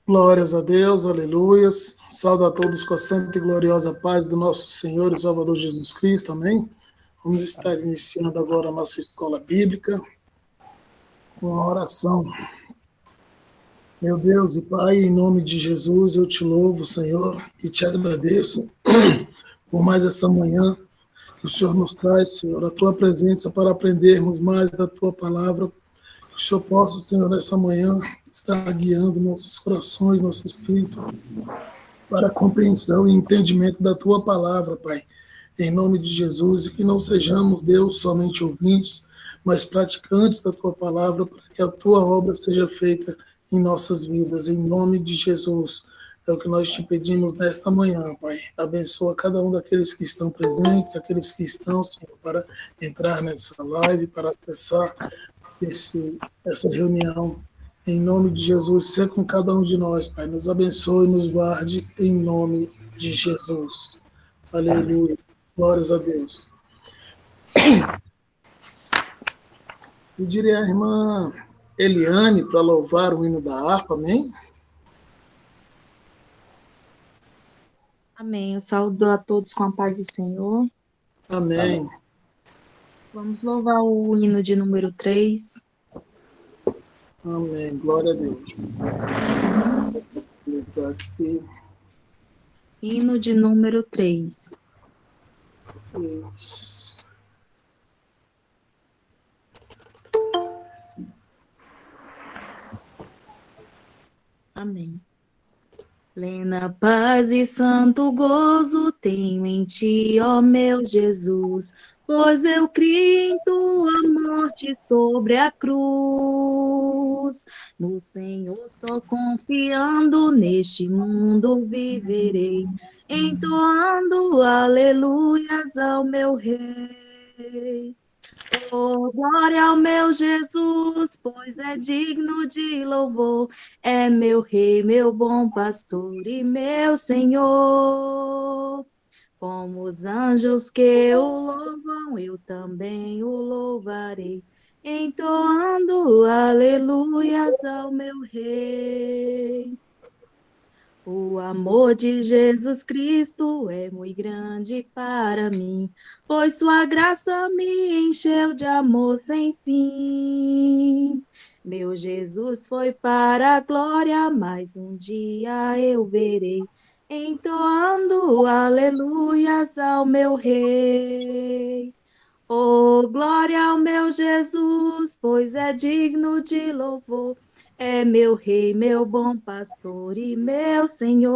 Glórias a Deus, aleluias. Saúde a todos com a santa e gloriosa paz do nosso Senhor e Salvador Jesus Cristo, amém? Vamos estar iniciando agora a nossa escola bíblica com a oração. Meu Deus e Pai, em nome de Jesus, eu te louvo, Senhor, e te agradeço por mais essa manhã que o Senhor nos traz, Senhor, a tua presença para aprendermos mais da tua palavra. Que o Senhor possa, Senhor, nessa manhã, estar guiando nossos corações, nosso espírito, para a compreensão e entendimento da tua palavra, Pai. Em nome de Jesus, e que não sejamos, Deus, somente ouvintes, mas praticantes da tua palavra, para que a tua obra seja feita em nossas vidas. Em nome de Jesus. É o que nós te pedimos nesta manhã, Pai. Abençoa cada um daqueles que estão presentes, aqueles que estão, Senhor, para entrar nessa live, para acessar essa reunião. Em nome de Jesus, seja com cada um de nós, Pai. Nos abençoe e nos guarde em nome de Jesus. Aleluia. Glórias a Deus. Pedirei à irmã Eliane para louvar o hino da harpa, amém? Amém. Eu saúdo a todos com a paz do Senhor. Amém. Vamos louvar o hino de número 3. Amém. Glória a Deus. Aqui. Hino de número 3. Isso. Amém. Plena paz e santo gozo tenho em ti, ó meu Jesus, pois eu criei em tua morte sobre a cruz. No Senhor só confiando neste mundo viverei, entoando aleluias ao meu Rei. Oh, glória ao meu Jesus, pois é digno de louvor, é meu Rei, meu bom pastor e meu Senhor. Como os anjos que o louvam, eu também o louvarei, entoando aleluias ao meu Rei. O amor de Jesus Cristo é muito grande para mim, pois sua graça me encheu de amor sem fim. Meu Jesus foi para a glória, mas um dia eu verei, entoando aleluias ao meu Rei. Oh, glória ao meu Jesus, pois é digno de louvor. É meu Rei, meu bom pastor e meu Senhor.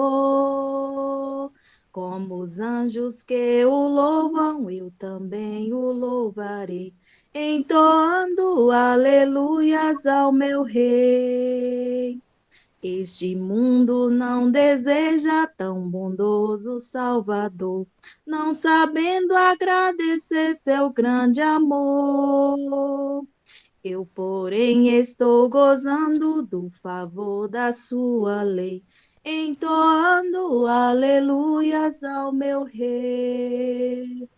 Como os anjos que o louvam, eu também o louvarei, entoando aleluias ao meu Rei. Este mundo não deseja tão bondoso Salvador, não sabendo agradecer seu grande amor. Eu, porém, estou gozando do favor da sua lei, entoando aleluias ao meu Rei.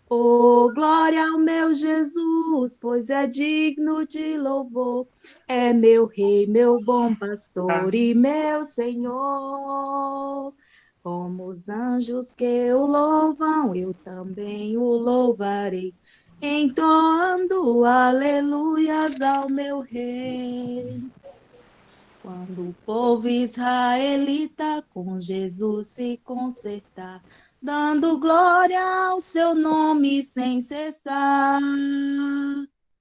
Oh, glória ao meu Jesus, pois é digno de louvor, é meu Rei, meu bom pastor e meu Senhor. Como os anjos que o louvam, eu também o louvarei, entoando aleluias ao meu Rei. Quando o povo israelita com Jesus se consertar, dando glória ao seu nome sem cessar.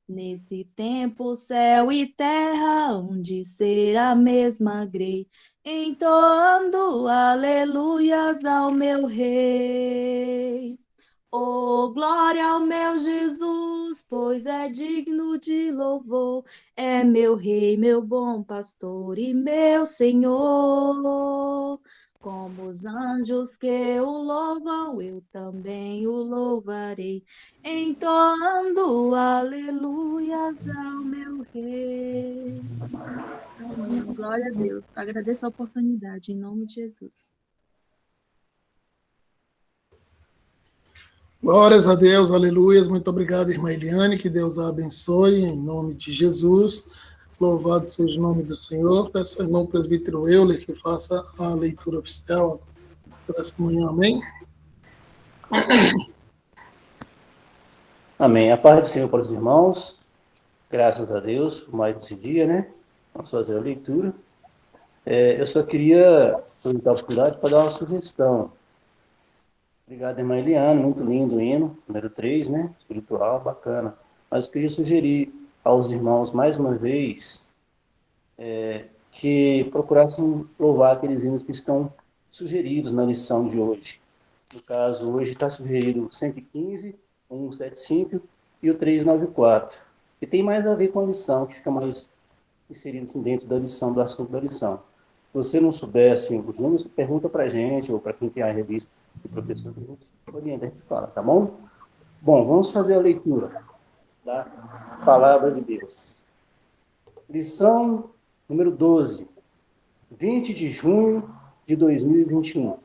Nesse tempo, céu e terra hão de ser a mesma grei, entoando aleluias ao meu Rei. Oh, glória ao meu Jesus, pois é digno de louvor, é meu Rei, meu bom pastor e meu Senhor. Como os anjos que o louvam, eu também o louvarei, entoando aleluias ao meu Rei. Amém. Glória a Deus. Agradeço a oportunidade, em nome de Jesus. Glórias a Deus, aleluias. Muito obrigado, irmã Eliane. Que Deus a abençoe em nome de Jesus. Louvado seja o nome do Senhor. Peço ao irmão presbítero Euler que faça a leitura oficial por essa manhã. Amém? Amém. A paz do Senhor para os irmãos. Graças a Deus por mais esse dia, né? Vamos fazer a leitura. Eu só queria aproveitar a oportunidade para dar uma sugestão. Obrigado, irmã Eliane. Muito lindo o hino, número 3, né? Espiritual, bacana. Mas eu queria sugerir aos irmãos, mais uma vez, que procurassem louvar aqueles hinos que estão sugeridos na lição de hoje. No caso, hoje está sugerido o 115, 175 e o 394, que tem mais a ver com a lição, que fica mais inserido assim, dentro da lição, do assunto da lição. Se você não souber assim, os números, pergunta para a gente, ou para quem tem a revista do professor, que a gente orienta, a gente fala, tá bom? Bom, vamos fazer a leitura da Palavra de Deus. Lição número 12, 20 de junho de 2021.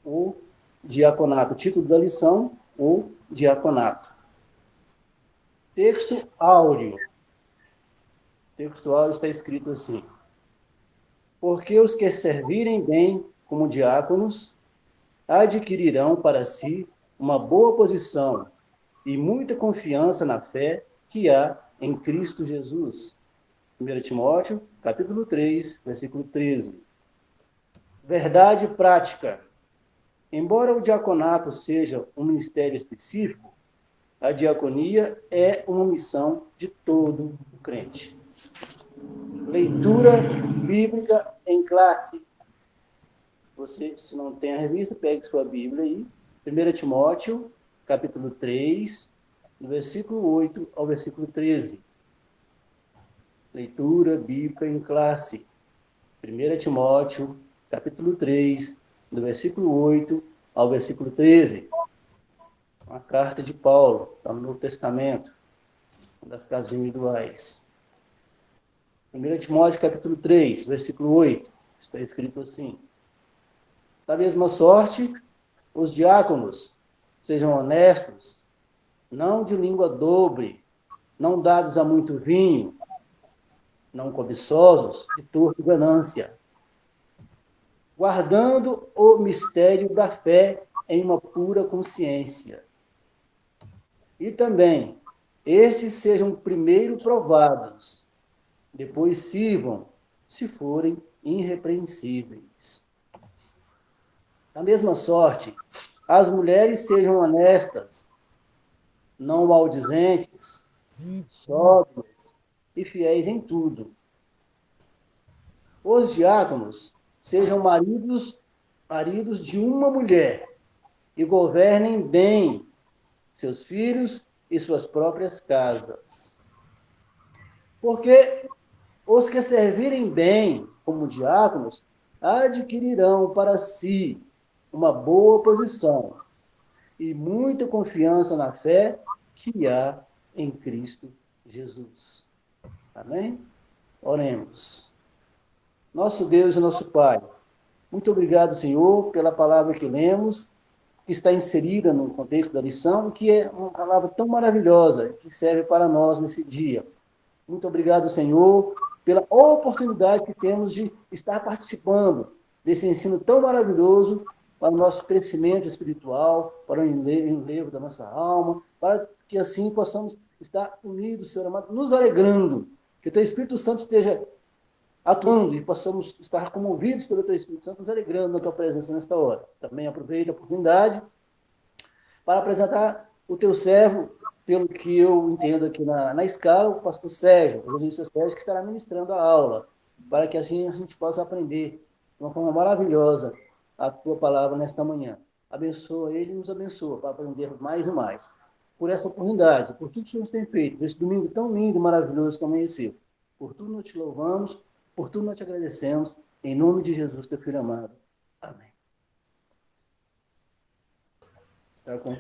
O diaconato, título da lição, o diaconato. Texto áureo. Texto áureo está escrito assim: porque os que servirem bem como diáconos adquirirão para si uma boa posição e muita confiança na fé que há em Cristo Jesus. 1 Timóteo, capítulo 3, versículo 13. Verdade prática. Embora o diaconato seja um ministério específico, a diaconia é uma missão de todo o crente. Leitura bíblica em classe. Você, se não tem a revista, pegue sua Bíblia aí. 1 Timóteo, capítulo 3, do versículo 8 ao versículo 13. Leitura bíblica em classe. 1 Timóteo, capítulo 3, do versículo 8 ao versículo 13. Uma carta de Paulo, está no Novo Testamento, uma das cartas individuais. 1 Timóteo, capítulo 3, versículo 8, está escrito assim: da mesma sorte, os diáconos sejam honestos, não de língua dobre, não dados a muito vinho, não cobiçosos de torpe ganância, guardando o mistério da fé em uma pura consciência. E também, estes sejam primeiro provados, depois sirvam, se forem irrepreensíveis. Da mesma sorte, as mulheres sejam honestas, não maldizentes, sóbrias e fiéis em tudo. Os diáconos sejam maridos de uma mulher e governem bem seus filhos e suas próprias casas. Porque os que servirem bem como diáconos adquirirão para si uma boa posição e muita confiança na fé que há em Cristo Jesus. Amém? Oremos. Nosso Deus e nosso Pai, muito obrigado, Senhor, pela palavra que lemos, que está inserida no contexto da lição, que é uma palavra tão maravilhosa, que serve para nós nesse dia. Muito obrigado, Senhor, pela oportunidade que temos de estar participando desse ensino tão maravilhoso para o nosso crescimento espiritual, para o enlevo da nossa alma, para que assim possamos estar unidos, Senhor amado, nos alegrando, que o Teu Espírito Santo esteja atuando e possamos estar comovidos pelo Teu Espírito Santo, nos alegrando na Tua presença nesta hora. Também aproveito a oportunidade para apresentar o Teu servo, pelo que eu entendo aqui na escala, o pastor Sérgio, o evangelista Sérgio, que estará ministrando a aula, para que assim a gente possa aprender de uma forma maravilhosa a Tua palavra nesta manhã. Abençoa ele e nos abençoa para aprender mais e mais. Por essa oportunidade, por tudo que o Senhor tem feito, nesse domingo tão lindo e maravilhoso que amanheceu. Por tudo nós te louvamos, por tudo nós te agradecemos, em nome de Jesus, Teu Filho amado. Amém. Está com...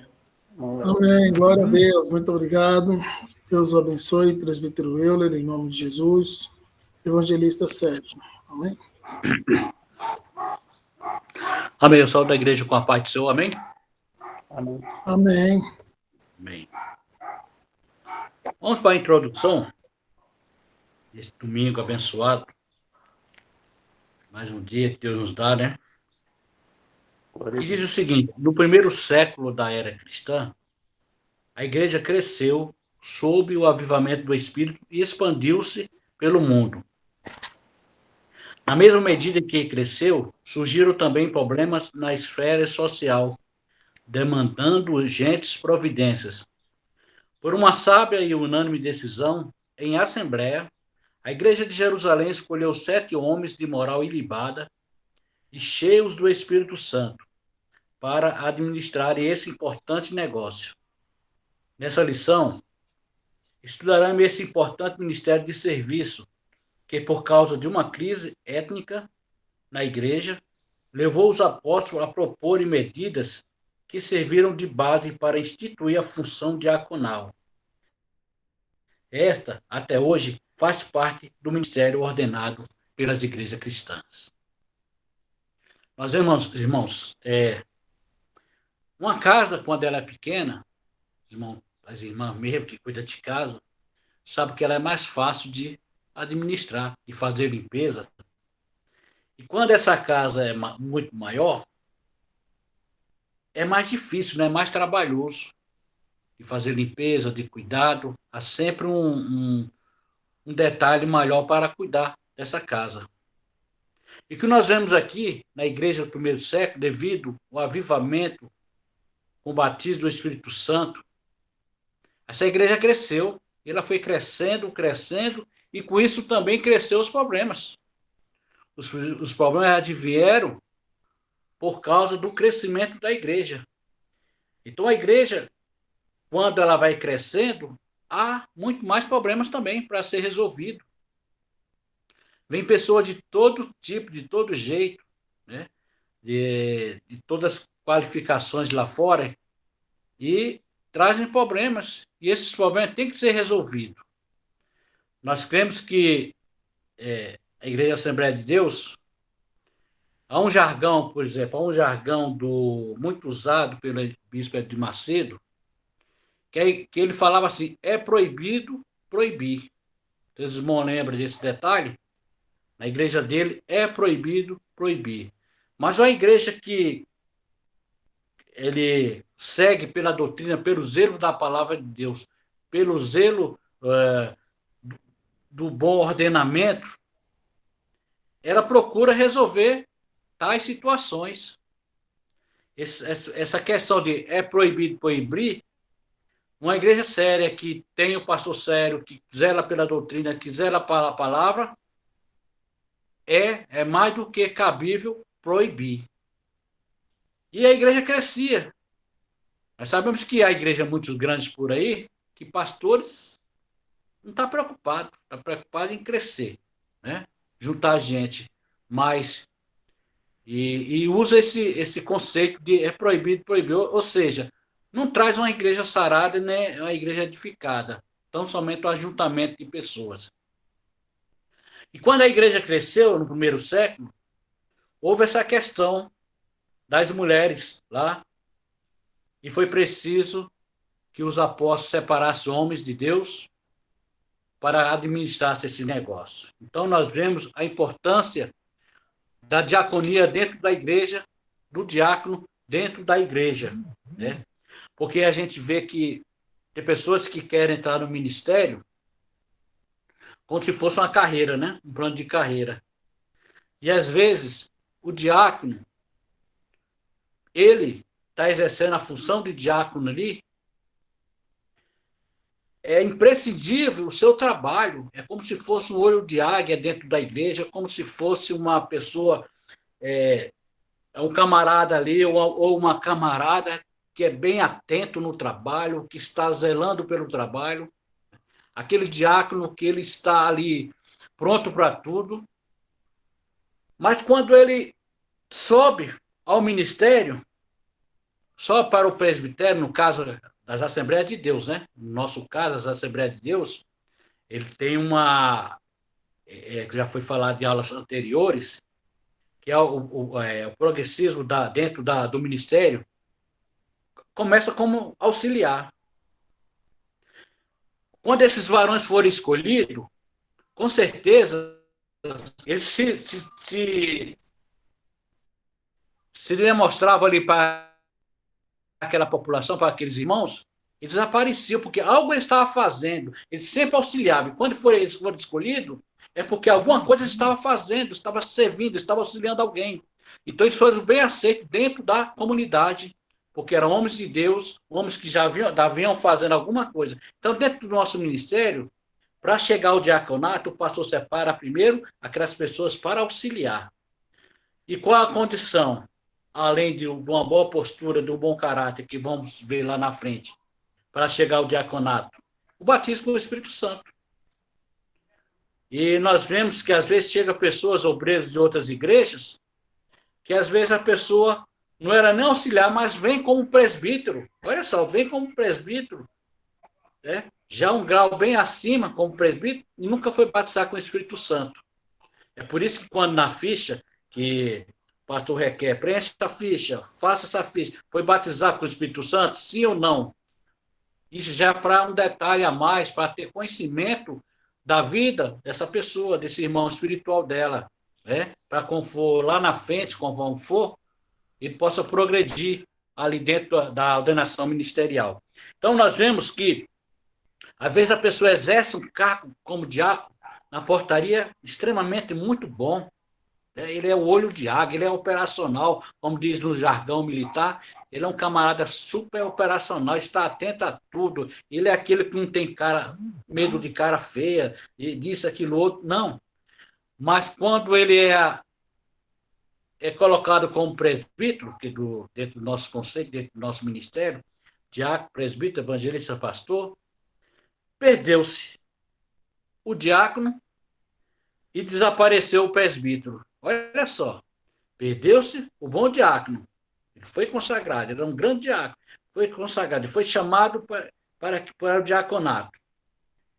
Amém, glória a Deus, muito obrigado. Deus o abençoe, presbítero Euler, em nome de Jesus. Evangelista Sérgio. Amém. Amém. Eu saúdo da igreja com a paz do Senhor. Amém? Amém. Amém. Amém. Vamos para a introdução. esse domingo abençoado. Mais um dia que Deus nos dá, né? Glória a E diz o Deus. seguinte: no primeiro século da era cristã, a igreja cresceu sob o avivamento do Espírito e expandiu-se pelo mundo. Na mesma medida que cresceu, surgiram também problemas na esfera social, demandando urgentes providências. Por uma sábia e unânime decisão, em assembleia, a Igreja de Jerusalém escolheu 7 homens de moral ilibada e cheios do Espírito Santo para administrarem esse importante negócio. Nessa lição, estudaremos esse importante ministério de serviço que, por causa de uma crise étnica na igreja, levou os apóstolos a proporem medidas que serviram de base para instituir a função diaconal. Esta, até hoje, faz parte do ministério ordenado pelas igrejas cristãs. Mas, irmãos, uma casa, quando ela é pequena, as irmãs mesmo que cuidam de casa, sabe que ela é mais fácil de administrar e fazer limpeza. E quando essa casa é muito maior, é mais difícil, né? É mais trabalhoso de fazer limpeza, de cuidado. Há sempre um detalhe maior para cuidar dessa casa. E o que nós vemos aqui na igreja do primeiro século, devido ao avivamento com o batismo do Espírito Santo, essa igreja cresceu, ela foi crescendo, crescendo, e com isso também cresceu os problemas. Os problemas advieram por causa do crescimento da igreja. Então a igreja, quando ela vai crescendo, há muito mais problemas também para ser resolvido. Vem pessoas de todo tipo, de todo jeito, né? De todas as qualificações de lá fora, e trazem problemas. E esses problemas têm que ser resolvidos. Nós cremos que a Igreja Assembleia de Deus, há um jargão, por exemplo, muito usado pelo bispo de Macedo, que ele falava assim: é proibido proibir. Vocês irmãos lembram desse detalhe? Na igreja dele é proibido proibir. Mas a igreja que ele segue pela doutrina, pelo zelo da palavra de Deus, pelo zelo do bom ordenamento, ela procura resolver tais situações. Essa questão de é proibido proibir, uma igreja séria que tem o pastor sério, que zela pela doutrina, que zela pela palavra, é mais do que cabível proibir. E a igreja crescia. Nós sabemos que há igrejas muito grandes por aí, que pastores não estão preocupados, estão preocupados em crescer, né? Juntar gente mais. E usa esse conceito de é proibido proibir, ou seja, não traz uma igreja sarada, nem uma igreja edificada, tão somente o ajuntamento de pessoas. E quando a igreja cresceu no primeiro século, houve essa questão das mulheres lá, e foi preciso que os apóstolos separassem homens de Deus para administrar esse negócio. Então nós vemos a importância da diaconia dentro da igreja, do diácono dentro da igreja, né? Porque a gente vê que tem pessoas que querem entrar no ministério como se fosse uma carreira, né? Um plano de carreira. E às vezes o diácono, ele está exercendo a função de diácono ali, é imprescindível o seu trabalho, é como se fosse um olho de águia dentro da igreja, como se fosse uma pessoa, um camarada ali, ou uma camarada que é bem atento no trabalho, que está zelando pelo trabalho, aquele diácono que ele está ali pronto para tudo, mas quando ele sobe ao ministério, só para o presbitério, no caso das Assembleias de Deus, né? No nosso caso, as Assembleias de Deus, ele tem uma, que já foi falado em aulas anteriores, que é o progressismo dentro do ministério, começa como auxiliar. Quando esses varões forem escolhidos, com certeza, ele se demonstrava ali para aquela população, para aqueles irmãos, eles desapareciam, porque algo ele estava fazendo, ele sempre auxiliava, e quando eles foram escolhidos, é porque alguma coisa ele estava fazendo, estava servindo, estava auxiliando alguém. Então eles foram bem aceitos dentro da comunidade, porque eram homens de Deus, homens que já vinham fazendo alguma coisa. Então, dentro do nosso ministério, para chegar ao diaconato, o pastor separa primeiro aquelas pessoas para auxiliar. E qual a condição? Além de uma boa postura, de um bom caráter, que vamos ver lá na frente, para chegar ao diaconato? O batismo com o Espírito Santo. E nós vemos que às vezes chegam pessoas, obreiros de outras igrejas, que às vezes a pessoa não era nem auxiliar, mas vem como presbítero. Olha só, vem como presbítero, né? Já um grau bem acima como presbítero, e nunca foi batizado com o Espírito Santo. É por isso que quando na ficha que o pastor requer, preencha essa ficha, faça essa ficha, foi batizado com o Espírito Santo, sim ou não? Isso já é para um detalhe a mais, para ter conhecimento da vida dessa pessoa, desse irmão espiritual dela, né? Para quando for lá na frente, conforme for, ele possa progredir ali dentro da ordenação ministerial. Então, nós vemos que, às vezes, a pessoa exerce um cargo como diácono na portaria extremamente muito bom. Ele é o olho de águia, ele é operacional, como diz no jargão militar, ele é um camarada super operacional, está atento a tudo, ele é aquele que não tem medo de cara feia, e disso, aquilo, outro, não. Mas quando ele é colocado como presbítero, que dentro do nosso conceito, dentro do nosso ministério, diácono, presbítero, evangelista, pastor, perdeu-se o diácono e desapareceu o presbítero. Olha só, perdeu-se o bom diácono. Ele foi consagrado, ele era um grande diácono, foi consagrado, ele foi chamado para o diaconato.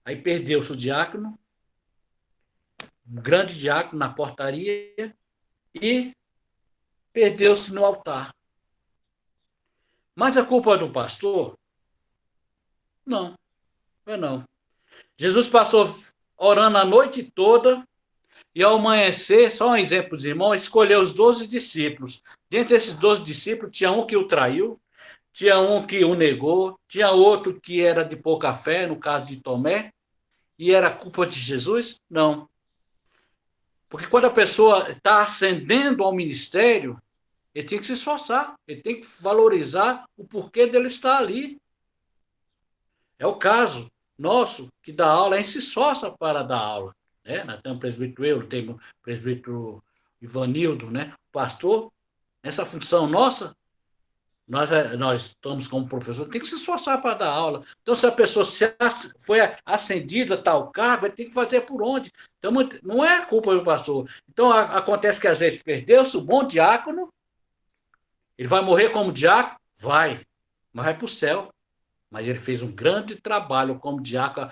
Aí perdeu-se o diácono, um grande diácono na portaria, e perdeu-se no altar. Mas a culpa é do pastor? Não, não. Jesus passou orando a noite toda, e ao amanhecer, só um exemplo dos irmãos, escolheu os 12 discípulos. Dentre esses 12 discípulos, tinha um que o traiu, tinha um que o negou, tinha outro que era de pouca fé, no caso de Tomé, e era culpa de Jesus? Não. Porque quando a pessoa está ascendendo ao ministério, ele tem que se esforçar, ele tem que valorizar o porquê dele estar ali. É o caso nosso, que dá aula, a gente se esforça para dar aula. Né? Nós temos o presbítero eu, temos o presbítero Ivanildo, né? O pastor, nessa função nossa, nós estamos como professor, tem que se esforçar para dar aula. Então, se a pessoa foi ascendida a tal cargo, ele tem que fazer por onde. Então, não é culpa do pastor. Então, acontece que às vezes perdeu-se o bom diácono, ele vai morrer como diácono? Vai, mas vai para o céu. Mas ele fez um grande trabalho como diácono,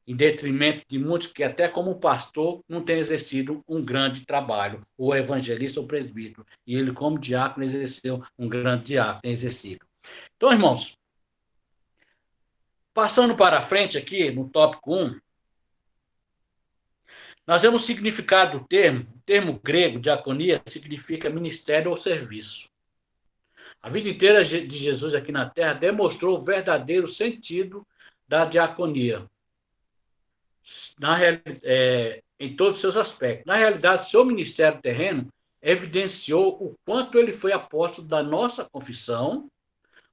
em detrimento de muitos que até como pastor não tem exercido um grande trabalho, ou evangelista ou presbítero. E ele como diácono exerceu um grande diácono, tem exercido. Então, irmãos, passando para frente aqui, no tópico 1, nós vemos o significado do termo. O termo grego, diaconia, significa ministério ou serviço. A vida inteira de Jesus aqui na Terra demonstrou o verdadeiro sentido da diaconia, em todos os seus aspectos. Na realidade, seu ministério terreno evidenciou o quanto ele foi apóstolo da nossa confissão,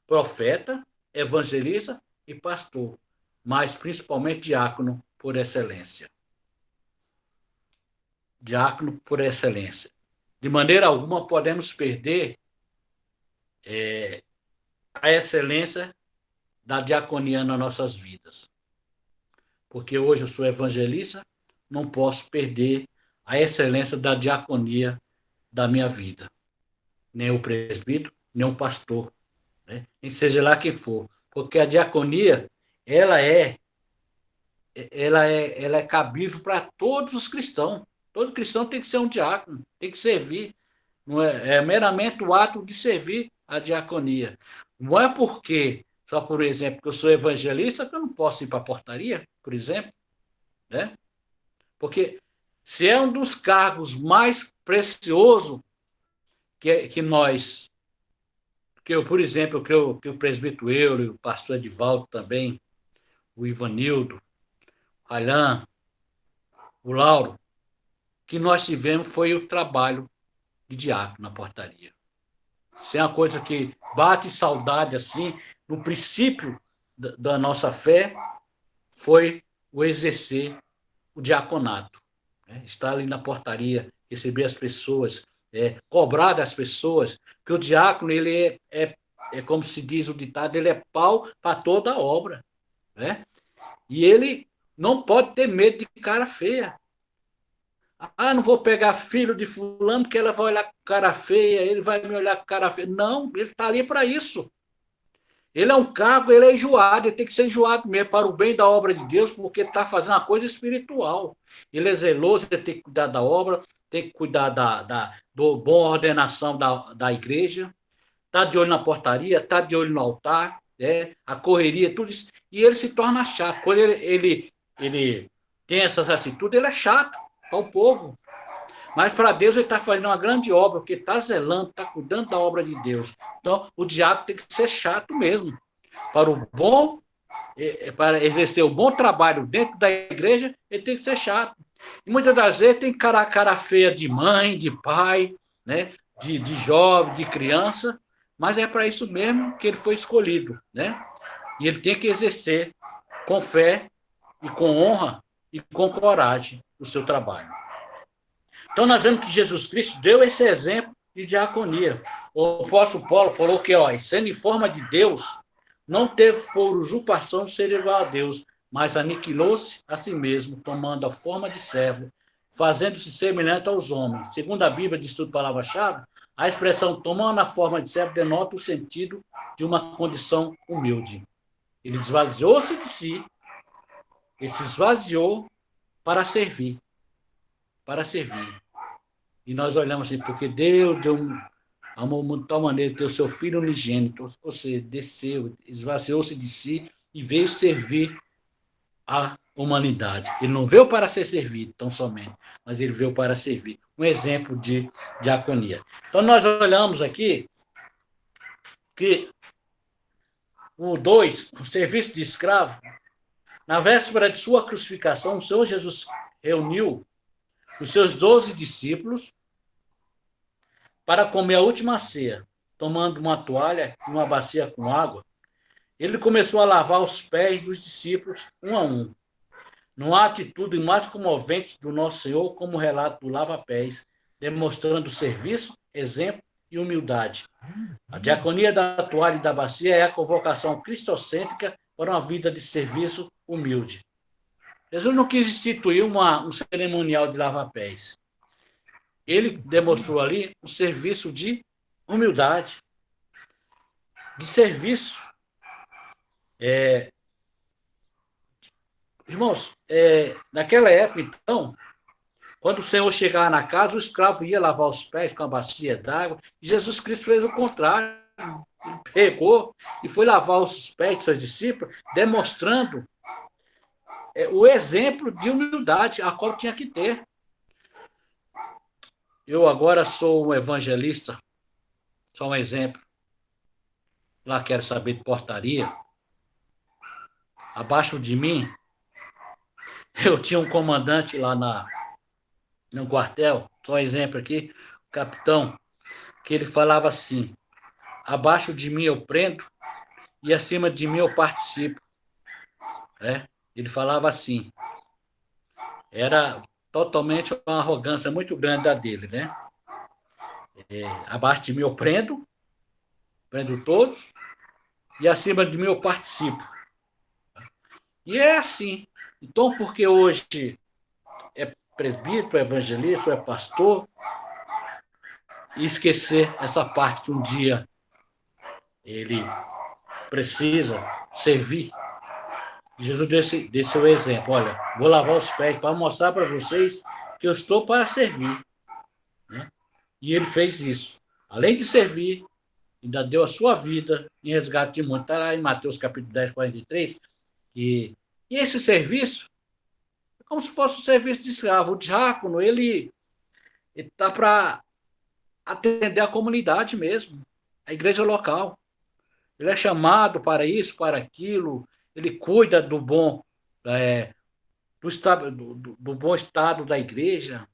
profeta, evangelista e pastor, mas principalmente diácono por excelência. Diácono por excelência. De maneira alguma podemos perder a excelência da diaconia nas nossas vidas. Porque hoje eu sou evangelista, não posso perder a excelência da diaconia da minha vida. Nem o presbítero, nem o pastor, né? Nem seja lá quem for. Porque a diaconia, ela é cabível para todos os cristãos. Todo cristão tem que ser um diácono, tem que servir. Não é meramente o ato de servir a diaconia. Não é porque, só por exemplo, que eu sou evangelista, que eu não posso ir para a portaria, por exemplo, né? Porque se é um dos cargos mais preciosos que nós, que eu, por exemplo, que o presbítero Eulio, o pastor Edivaldo também, o Ivanildo, o Raylan, o Lauro, que nós tivemos foi o trabalho de diácono na portaria. Isso é uma coisa que bate saudade, assim, no princípio da nossa fé, foi o exercer o diaconato. Né? Estar ali na portaria, receber as pessoas, cobrar das pessoas, que o diácono, ele é como se diz o ditado, ele é pau para toda a obra. Né? E ele não pode ter medo de cara feia. Ah, não vou pegar filho de fulano porque ela vai olhar com cara feia, ele vai me olhar com cara feia. Não, ele está ali para isso. Ele é um cargo, ele é enjoado, ele tem que ser enjoado mesmo para o bem da obra de Deus, porque está fazendo uma coisa espiritual. Ele é zeloso, ele tem que cuidar da obra, tem que cuidar do boa ordenação da igreja, está de olho na portaria, está de olho no altar, a correria, tudo isso. E ele se torna chato. Quando ele tem essas atitudes, ele é chato para o povo. Mas para Deus ele está fazendo uma grande obra, porque está zelando, está cuidando da obra de Deus. Então, o diabo tem que ser chato mesmo. Para o bom, para exercer o bom trabalho dentro da igreja, ele tem que ser chato. E muitas das vezes tem cara feia de mãe, de pai, né? de jovem, de criança, mas é para isso mesmo que ele foi escolhido. Né? E ele tem que exercer com fé e com honra e com coragem o seu trabalho. Então, nós vemos que Jesus Cristo deu esse exemplo de diaconia. O apóstolo Paulo falou que, sendo em forma de Deus, não teve por usurpação ser igual a Deus, mas aniquilou-se a si mesmo, tomando a forma de servo, fazendo-se semelhante aos homens. Segundo a Bíblia de Estudo Palavra-Chave, a expressão tomando a forma de servo denota o sentido de uma condição humilde. Ele esvaziou-se de si, ele se esvaziou para servir. Para servir. E nós olhamos assim, porque Deus amou de tal maneira que deu seu Filho unigênito, ou seja, desceu, esvaziou-se de si e veio servir a humanidade. Ele não veio para ser servido tão somente, mas ele veio para servir. Um exemplo de diaconia. Então nós olhamos aqui que o 2, o serviço de escravo, na véspera de sua crucificação, o Senhor Jesus reuniu os seus 12 discípulos para comer a última ceia, tomando uma toalha e uma bacia com água. Ele começou a lavar os pés dos discípulos, um a um, numa atitude mais comovente do nosso Senhor, como relato do lava-pés, demonstrando serviço, exemplo e humildade. A diaconia da toalha e da bacia é a convocação cristocêntrica para uma vida de serviço humilde. Jesus não quis instituir um cerimonial de lava-pés. Ele demonstrou ali um serviço de humildade, de serviço. Irmãos, naquela época, então, quando o Senhor chegava na casa, o escravo ia lavar os pés com a bacia d'água, e Jesus Cristo fez o contrário. Ele pegou e foi lavar os pés dos seus discípulos, demonstrando o exemplo de humildade a qual tinha que ter. Eu agora sou um evangelista, só um exemplo. Lá quero saber de portaria. Abaixo de mim, eu tinha um comandante lá no quartel, só um exemplo aqui, o capitão, que ele falava assim: abaixo de mim eu prendo e acima de mim eu participo. Ele falava assim. Era totalmente uma arrogância muito grande da dele, né? Abaixo de mim eu prendo todos, e acima de mim eu participo. E é assim. Então, porque hoje é presbítero, é evangelista, ou é pastor, e esquecer essa parte que um dia ele precisa servir. Jesus desse o exemplo. Olha, vou lavar os pés para mostrar para vocês que eu estou para servir. Né? E ele fez isso. Além de servir, ainda deu a sua vida em resgate de muitos. Está lá em Mateus capítulo 10, 43. E esse serviço, como se fosse um serviço de escravo. O diácono, ele está para atender a comunidade mesmo, a igreja local. Ele é chamado para isso, para aquilo, ele cuida do bom, do bom estado da igreja.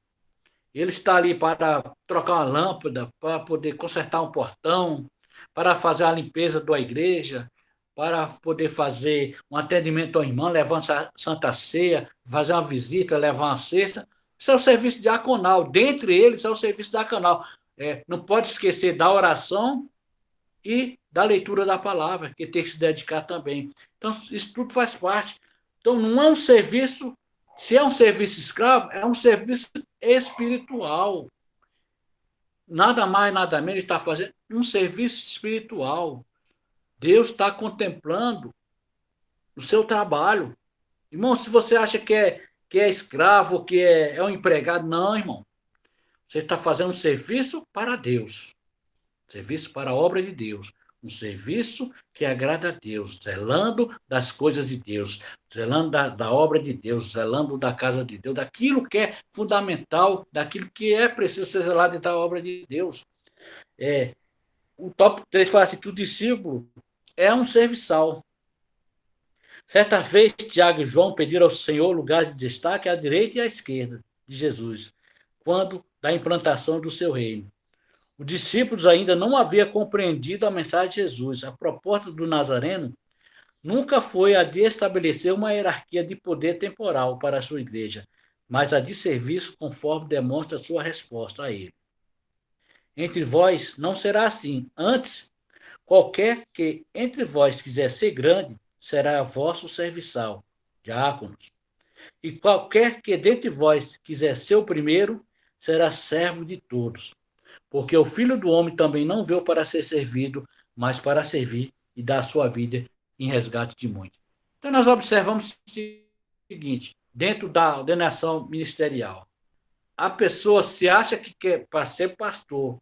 Ele está ali para trocar uma lâmpada, para poder consertar um portão, para fazer a limpeza da igreja, para poder fazer um atendimento ao irmão, levar a Santa Ceia, fazer uma visita, levar uma cesta. Isso é o serviço diaconal. Dentre eles é o serviço diaconal. Não pode esquecer da oração e da leitura da palavra, que tem que se dedicar também. Então, isso tudo faz parte. Então, não é um serviço, se é um serviço escravo, é um serviço espiritual. Nada mais, nada menos está fazendo um serviço espiritual. Deus está contemplando o seu trabalho. Irmão, se você acha que é escravo, que é um empregado, não, irmão. Você está fazendo um serviço para Deus. Serviço para a obra de Deus. Um serviço que agrada a Deus, zelando das coisas de Deus, zelando da obra de Deus, zelando da casa de Deus, daquilo que é fundamental, daquilo que é preciso ser zelado da obra de Deus. O tópico 3 fala assim que o discípulo é um serviçal. Certa vez, Tiago e João pediram ao Senhor lugar de destaque à direita e à esquerda de Jesus, quando da implantação do seu reino. Os discípulos ainda não haviam compreendido a mensagem de Jesus. A proposta do Nazareno nunca foi a de estabelecer uma hierarquia de poder temporal para a sua igreja, mas a de serviço, conforme demonstra sua resposta a ele. Entre vós não será assim. Antes, qualquer que entre vós quiser ser grande, será vosso serviçal, diáconos. E qualquer que dentre vós quiser ser o primeiro, será servo de todos. Porque o Filho do Homem também não veio para ser servido, mas para servir e dar a sua vida em resgate de muitos. Então, nós observamos o seguinte, dentro da ordenação ministerial, a pessoa se acha que para ser pastor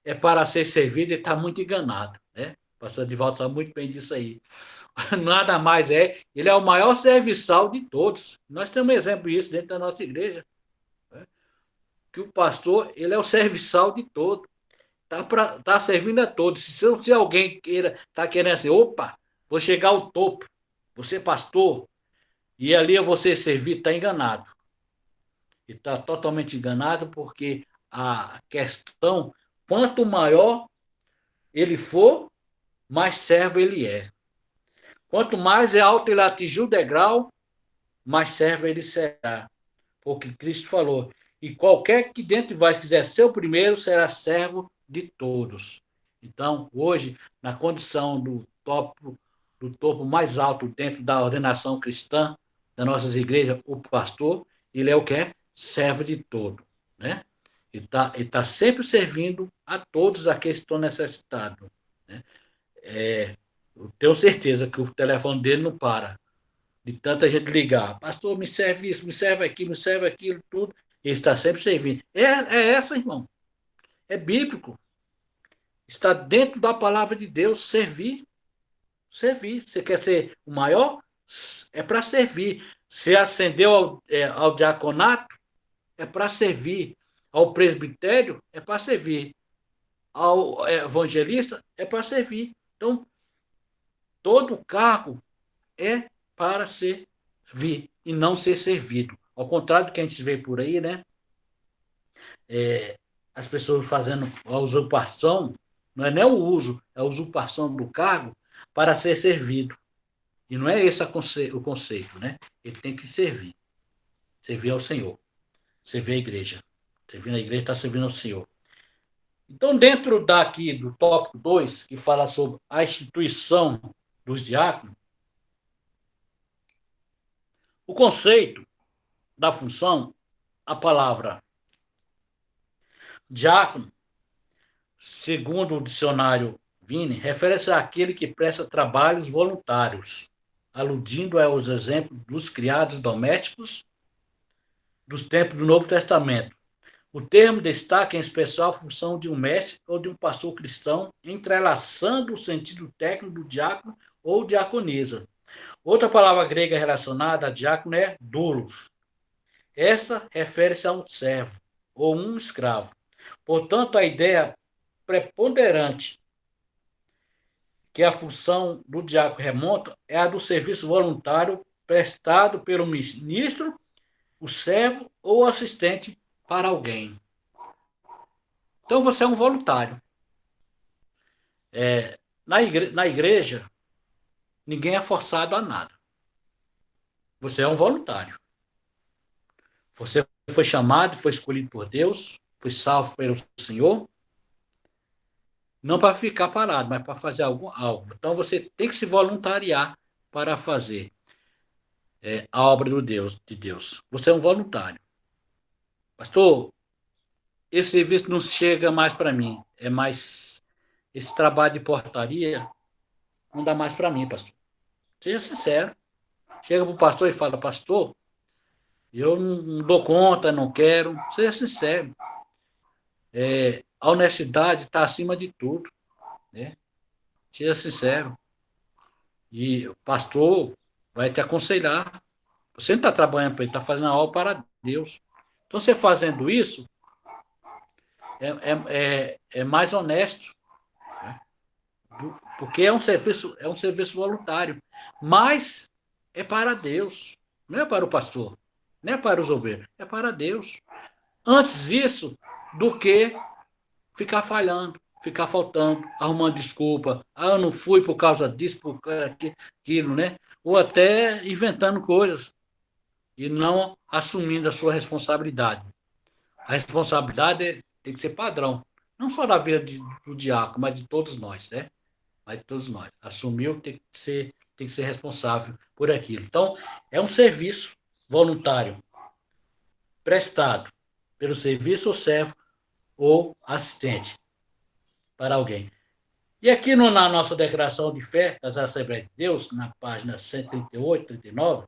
é para ser servido e está muito enganado, né? O pastor Edivaldo sabe muito bem disso aí. Nada mais ele é o maior serviçal de todos. Nós temos um exemplo disso dentro da nossa igreja. Que o pastor, ele é o serviçal de todos. Tá servindo a todos. Se alguém está querendo assim, opa, vou chegar ao topo, vou ser pastor, e ali eu vou ser servido, está enganado. E está totalmente enganado, porque a questão, quanto maior ele for, mais servo ele é. Quanto mais alto ele atingir o degrau, mais servo ele será. Porque Cristo falou, e qualquer que dentre vós quiser ser o primeiro, será servo de todos. Então, hoje, na condição do topo mais alto dentro da ordenação cristã das nossas igrejas, o pastor, ele é o que é? Servo de todo. Né? Ele tá sempre servindo a todos aqueles que estão necessitados. Né? Eu tenho certeza que o telefone dele não para de tanta gente ligar. Pastor, me serve isso, me serve aquilo, tudo. Ele está sempre servindo. É essa, irmão. É bíblico. Está dentro da palavra de Deus, servir. Servir. Você quer ser o maior? É para servir. Você ascendeu ao diaconato? É para servir. Ao presbitério? É para servir. Ao evangelista? É para servir. Então, todo cargo é para servir e não ser servido. Ao contrário do que a gente vê por aí, né? As pessoas fazendo a usurpação, não é nem o uso, é a usurpação do cargo para ser servido. E não é esse o conceito, né? Ele tem que servir. Servir ao Senhor. Servir à igreja. Servir na igreja está servindo ao Senhor. Então, dentro daqui do tópico 2, que fala sobre a instituição dos diáconos, o conceito da função, a palavra diácono, segundo o dicionário Vini, refere-se àquele que presta trabalhos voluntários, aludindo aos exemplos dos criados domésticos dos tempos do Novo Testamento. O termo destaca em especial a função de um mestre ou de um pastor cristão, entrelaçando o sentido técnico do diácono ou diaconisa. Outra palavra grega relacionada a diácono é doulos, Essa refere-se a um servo ou um escravo. Portanto, a ideia preponderante que a função do diácono remonta é a do serviço voluntário prestado pelo ministro, o servo ou o assistente para alguém. Então, você é um voluntário. Na igreja, ninguém é forçado a nada. Você é um voluntário. Você foi chamado, foi escolhido por Deus, foi salvo pelo Senhor, não para ficar parado, mas para fazer algo. Então você tem que se voluntariar para fazer a obra de Deus. Você é um voluntário. Pastor, esse serviço não chega mais para mim. É mais esse trabalho de portaria não dá mais para mim, pastor. Seja sincero. Chega para o pastor e fala, pastor, eu não dou conta, não quero. Seja sincero. A honestidade está acima de tudo, né? Seja sincero. E o pastor vai te aconselhar. Você não está trabalhando para ele, está fazendo a obra para Deus. Então, você fazendo isso, é mais honesto, né? Porque é um serviço voluntário. Mas é para Deus, não é para o pastor, não é para os obreiros, é para Deus. Antes disso do que ficar falhando, ficar faltando, arrumando desculpa. Eu não fui por causa disso, por causa daquilo, né? Ou até inventando coisas e não assumindo a sua responsabilidade. A responsabilidade tem que ser padrão, não só da vida do diácono, mas de todos nós, né? Mas de todos nós. Assumiu, tem que ser responsável por aquilo. Então, é um serviço voluntário prestado pelo serviço ou servo ou assistente para alguém. E aqui na nossa declaração de fé das Assembleias de Deus, na página 138, 39,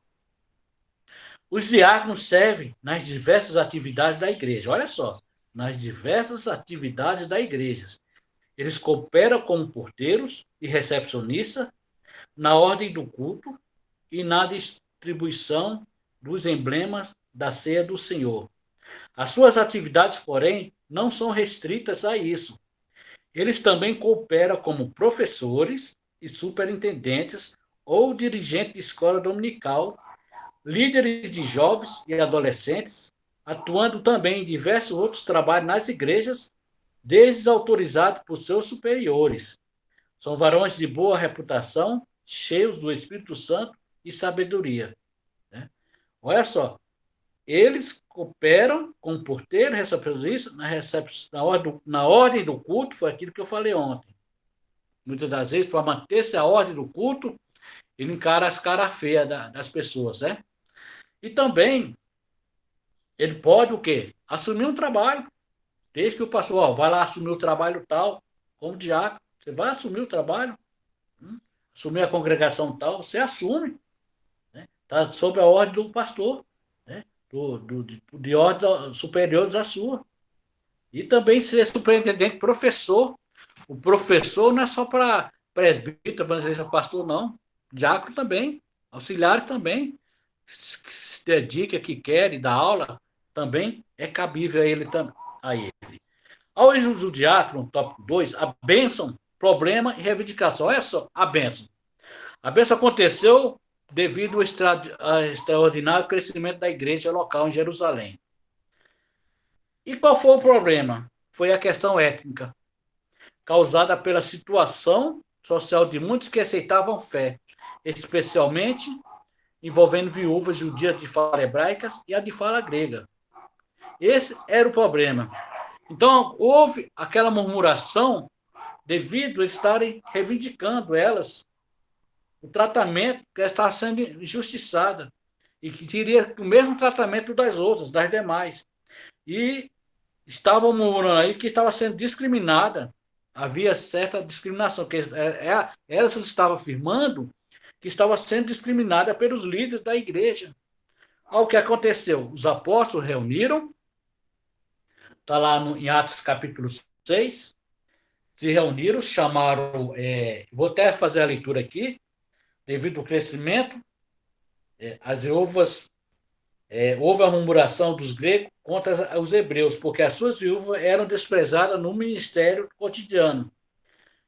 os diáconos servem nas diversas atividades da igreja. Olha só, nas diversas atividades da igreja. Eles cooperam como porteiros e recepcionistas na ordem do culto e na distribuição dos emblemas da ceia do Senhor. As suas atividades, porém, não são restritas a isso. Eles também cooperam como professores e superintendentes ou dirigentes de escola dominical, líderes de jovens e adolescentes, atuando também em diversos outros trabalhos nas igrejas, desautorizados por seus superiores. São varões de boa reputação, cheios do Espírito Santo e sabedoria, né? Olha só, eles cooperam com o porteiro, recepcionista, na ordem do culto, foi aquilo que eu falei ontem. Muitas das vezes, para manter-se a ordem do culto, ele encara as caras feias das pessoas, né? E também, ele pode o quê? Assumir um trabalho. Desde que o pastor vai lá assumir o trabalho tal, como diácono, você vai assumir o trabalho, assumir a congregação tal, você assume, né? Está sob a ordem do pastor, né? De ordens superiores à sua. E também ser superintendente, professor. O professor não é só para presbítero, evangelista, pastor, não. Diácono também, auxiliares também. Que se dedica, que quer e dá aula, também é cabível a ele. Ao uso do diácono, tópico 2, a bênção, problema e reivindicação. Olha só, a bênção. A bênção aconteceu devido ao extraordinário crescimento da igreja local em Jerusalém. E qual foi o problema? Foi a questão étnica, causada pela situação social de muitos que aceitavam fé, especialmente envolvendo viúvas judias de fala hebraica e a de fala grega. Esse era o problema. Então, houve aquela murmuração devido a estarem reivindicando elas o tratamento que está sendo injustiçada e que teria o mesmo tratamento das outras, das demais. E estavam murmurando aí que estava sendo discriminada, havia certa discriminação, que elas estavam afirmando que estava sendo discriminada pelos líderes da igreja. O que aconteceu? Os apóstolos reuniram, está lá em Atos capítulo 6, se reuniram, chamaram, vou até fazer a leitura aqui, devido ao crescimento, as viúvas houve a murmuração dos gregos contra os hebreus, porque as suas viúvas eram desprezadas no ministério cotidiano.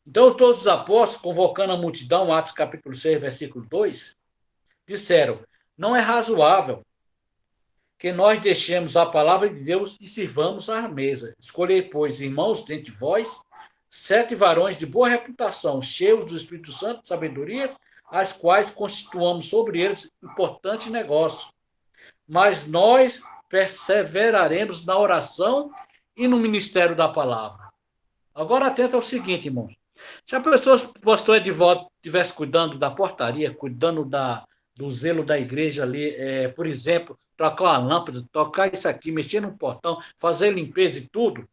Então, todos os apóstolos, convocando a multidão, Atos capítulo 6, versículo 2, disseram: não é razoável que nós deixemos a palavra de Deus e sirvamos à mesa. Escolhei, pois, irmãos, dentre vós, 7 varões de boa reputação, cheios do Espírito Santo, de sabedoria, as quais constituamos sobre eles importante negócio. Mas nós perseveraremos na oração e no ministério da palavra. Agora atenta ao seguinte, irmãos. Se a pessoa, o pastor Edivaldo, estivesse cuidando da portaria, cuidando do zelo da igreja ali, por exemplo, trocar uma lâmpada, tocar isso aqui, mexer no portão, fazer limpeza e tudo,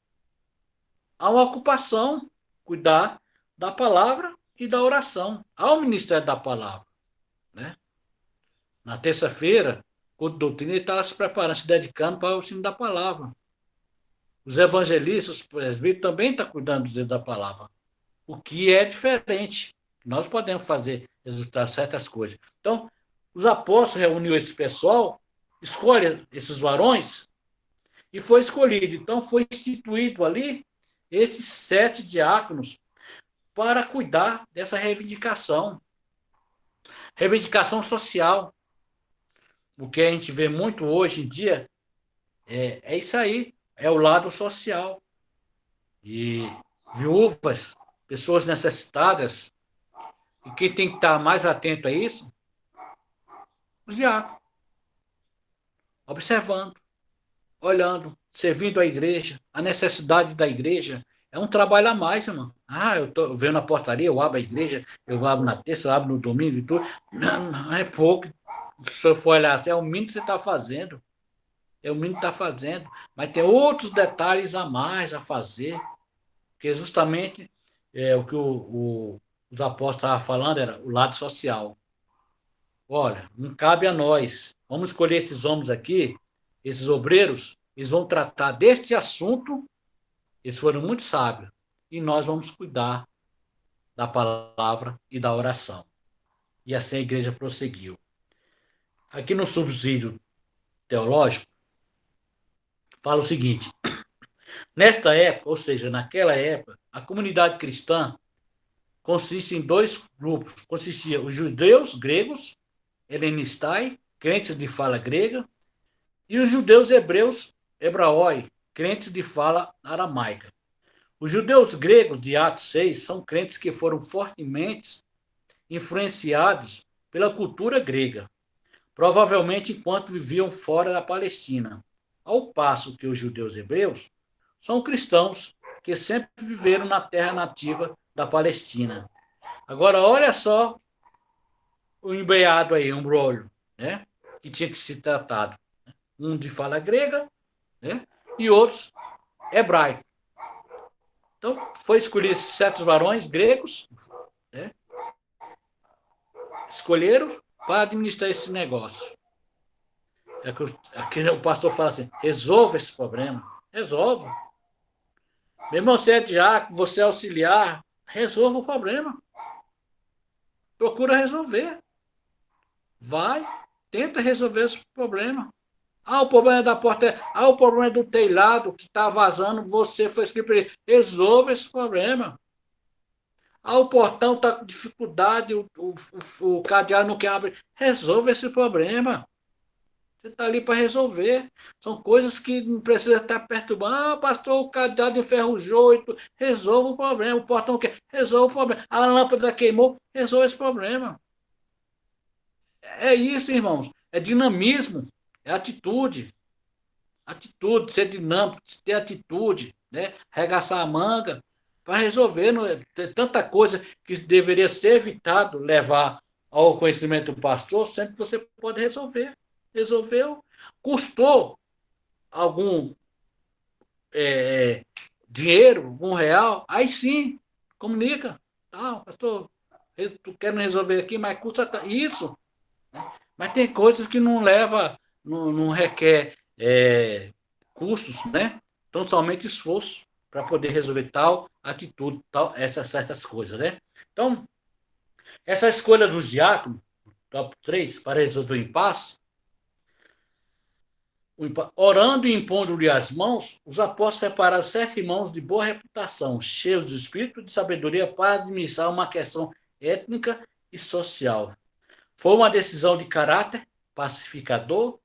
há uma ocupação, cuidar da palavra e da oração. Há o ministério da palavra. Né? Na terça-feira, o doutrina está se preparando, se dedicando para o ensino da palavra. Os evangelistas, os presbíteros também estão cuidando da palavra. O que é diferente. Nós podemos fazer resultar certas coisas. Então, os apóstolos reuniram esse pessoal, escolhem esses varões, e foi escolhido. Então, foi instituído ali esses 7 diáconos para cuidar dessa reivindicação. Reivindicação social. O que a gente vê muito hoje em dia é isso aí, é o lado social. E viúvas, pessoas necessitadas, e quem tem que estar mais atento a isso? Os diáconos. Observando, olhando, servindo a igreja, a necessidade da igreja. É um trabalho a mais, irmão. Eu estou vendo a portaria, eu abro a igreja, eu abro na terça, eu abro no domingo e tudo. Não é pouco. Se eu for olhar assim, é o mínimo que você está fazendo. É o mínimo que está fazendo. Mas tem outros detalhes a mais a fazer. Porque justamente o que os apóstolos estavam falando era o lado social. Olha, não cabe a nós. Vamos escolher esses homens aqui, esses obreiros, eles vão tratar deste assunto, eles foram muito sábios, e nós vamos cuidar da palavra e da oração. E assim a igreja prosseguiu. Aqui no subsídio teológico, fala o seguinte: nesta época, ou seja, naquela época, a comunidade cristã consiste em 2 grupos. Consistia os judeus gregos, helenistai, crentes de fala grega, e os judeus hebreus, hebraoi, crentes de fala aramaica. Os judeus gregos de Atos 6 são crentes que foram fortemente influenciados pela cultura grega, provavelmente enquanto viviam fora da Palestina, ao passo que os judeus hebreus são cristãos que sempre viveram na terra nativa da Palestina. Agora, olha só o embeado aí, um brolho, né? Que tinha que ser tratado. Um de fala grega, né? E outros hebraico. Então, foi escolher esses 7 varões gregos, né? Escolheram para administrar esse negócio. Aqui o pastor fala assim: resolva esse problema. Resolva. Meu irmão, você é diácono, você é auxiliar, resolva o problema. Procura resolver. Vai, tenta resolver esse problema. O problema da porta, o problema do telhado que está vazando, você foi escrito para ele. Resolva esse problema. O portão está com dificuldade, o cadeado não quer abrir. Resolva esse problema. Você está ali para resolver. São coisas que não precisa estar perturbando. Pastor, o cadeado enferrujou. Resolva o problema. O portão quer. Resolva o problema. A lâmpada queimou. Resolva esse problema. É isso, irmãos. É dinamismo. É atitude. Atitude, ser dinâmico, ter atitude, né? Regaçar a manga para resolver. Não é? Tem tanta coisa que deveria ser evitado levar ao conhecimento do pastor, sempre que você pode resolver. Resolveu. Custou algum dinheiro, algum real, aí sim, comunica. Pastor, eu quero resolver aqui, mas custa isso. Né? Mas tem coisas que não leva, não requer custos, né? Então, somente esforço para poder resolver tal atitude, tal, essas certas coisas, né? Então, essa escolha dos diáconos, top 3, para resolver o impasse, orando e impondo-lhe as mãos, os apóstolos separaram 7 irmãos de boa reputação, cheios de espírito e de sabedoria para administrar uma questão étnica e social. Foi uma decisão de caráter pacificador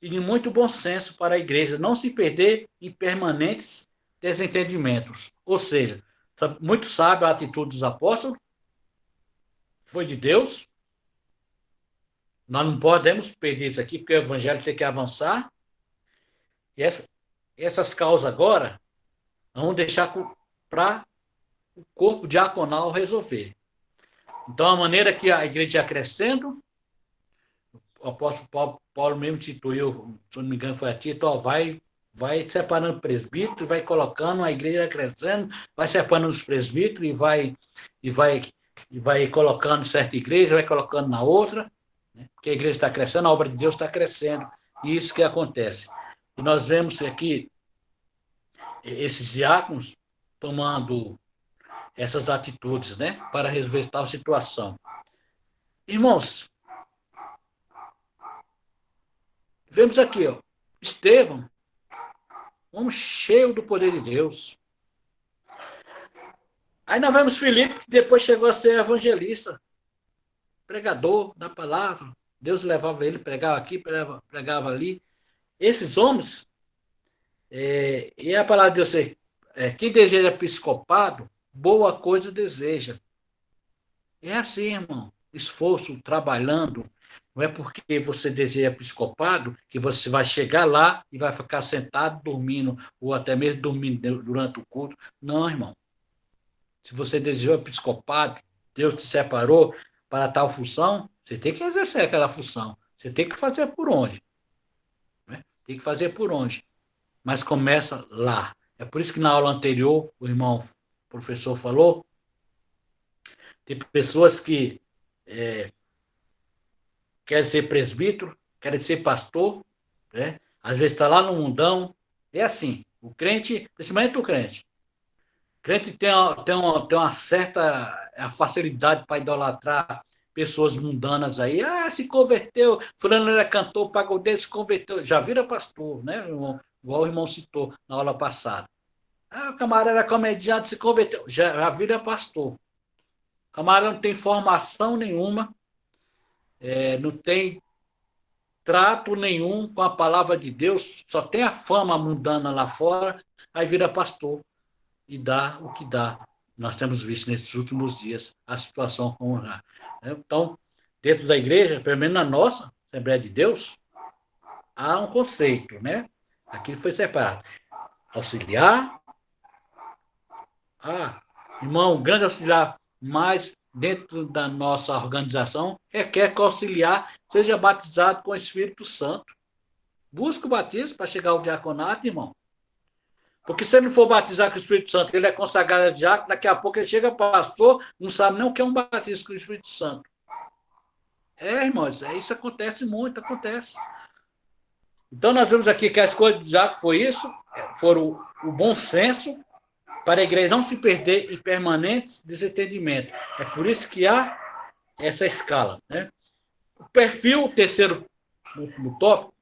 e de muito bom senso para a igreja não se perder em permanentes desentendimentos. Ou seja, muito sábio a atitude dos apóstolos, foi de Deus. Nós não podemos perder isso aqui, porque o evangelho tem que avançar. E essas causas agora, vamos deixar para o corpo diaconal resolver. Então, a maneira que a igreja ia crescendo, o apóstolo Paulo mesmo instituiu, se não me engano foi a Tito, vai separando presbítero, vai colocando, a igreja crescendo, vai separando os presbíteros e vai colocando certa igreja, vai colocando na outra, né? Porque a igreja está crescendo, a obra de Deus está crescendo, e isso que acontece. E nós vemos aqui esses diáconos tomando essas atitudes, né, para resolver tal situação. Irmãos, vemos aqui, ó, Estevão, um homem cheio do poder de Deus. Aí nós vemos Filipe, que depois chegou a ser evangelista, pregador da palavra. Deus levava ele, pregava aqui, pregava ali. Esses homens, e a palavra de Deus quem deseja episcopado, boa coisa deseja. É assim, irmão. Esforço, trabalhando. Não é porque você deseja episcopado que você vai chegar lá e vai ficar sentado dormindo, ou até mesmo dormindo durante o culto. Não, irmão. Se você desejou episcopado, Deus te separou para tal função, você tem que exercer aquela função. Você tem que fazer por onde. Né? Tem que fazer por onde. Mas começa lá. É por isso que na aula anterior, o professor falou, tem pessoas que querem ser presbítero, querem ser pastor, né? Às vezes está lá no mundão. É assim, o crente, principalmente o crente tem uma certa facilidade para idolatrar pessoas mundanas aí. Ah, se converteu, fulano era cantor, pagou dele, se converteu, já vira pastor, né, irmão? Igual o irmão citou na aula passada. Ah, o camarada era comediante, se converteu, já vira pastor. O camarada não tem formação nenhuma, não tem trato nenhum com a palavra de Deus, só tem a fama mundana lá fora, aí vira pastor e dá o que dá. Nós temos visto nesses últimos dias a situação como já. Então, dentro da igreja, pelo menos na nossa Assembleia de Deus, há um conceito, né? Aqui foi separado. Auxiliar, irmão, grande auxiliar, mas dentro da nossa organização, requer que o auxiliar seja batizado com o Espírito Santo. Busca o batismo para chegar ao diaconato, irmão. Porque se ele não for batizar com o Espírito Santo, ele é consagrado a diácono, daqui a pouco ele chega pastor, não sabe nem o que é um batismo com o Espírito Santo. Irmãos, isso acontece muito, acontece. Então nós vemos aqui que a escolha do diácono foi isso, foram o bom senso, para a igreja não se perder em permanentes desentendimentos. É por isso que há essa escala, né? O perfil, o terceiro último tópico,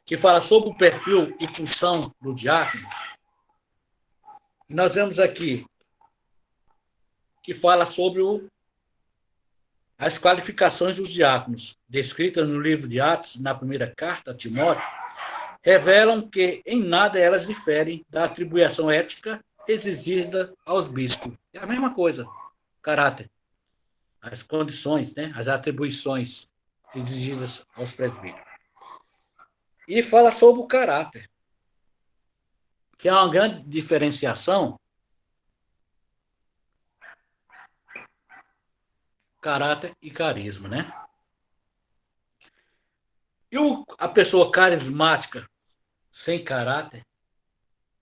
que fala sobre o perfil e função do diácono, nós vemos aqui que fala sobre as qualificações dos diáconos, descritas no livro de Atos, na primeira carta a Timóteo, revelam que em nada elas diferem da atribuição ética exigida aos bispos. É a mesma coisa, caráter, as condições, né, as atribuições exigidas aos presbíteros. E fala sobre o caráter, que é uma grande diferenciação. Caráter e carisma, né? E a pessoa carismática sem caráter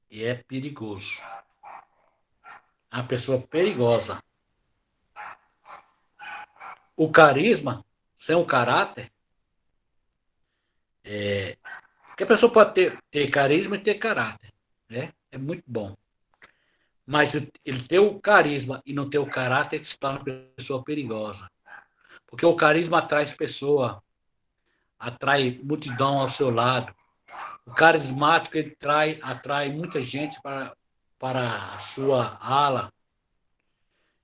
é perigoso. A pessoa perigosa. O carisma sem o caráter que a pessoa pode ter carisma e ter caráter, né? É muito bom. Mas ele ter o carisma e não ter o caráter, ele se torna uma pessoa perigosa. Porque o carisma atrai a pessoa atrai multidão ao seu lado. O carismático, ele atrai muita gente para a sua ala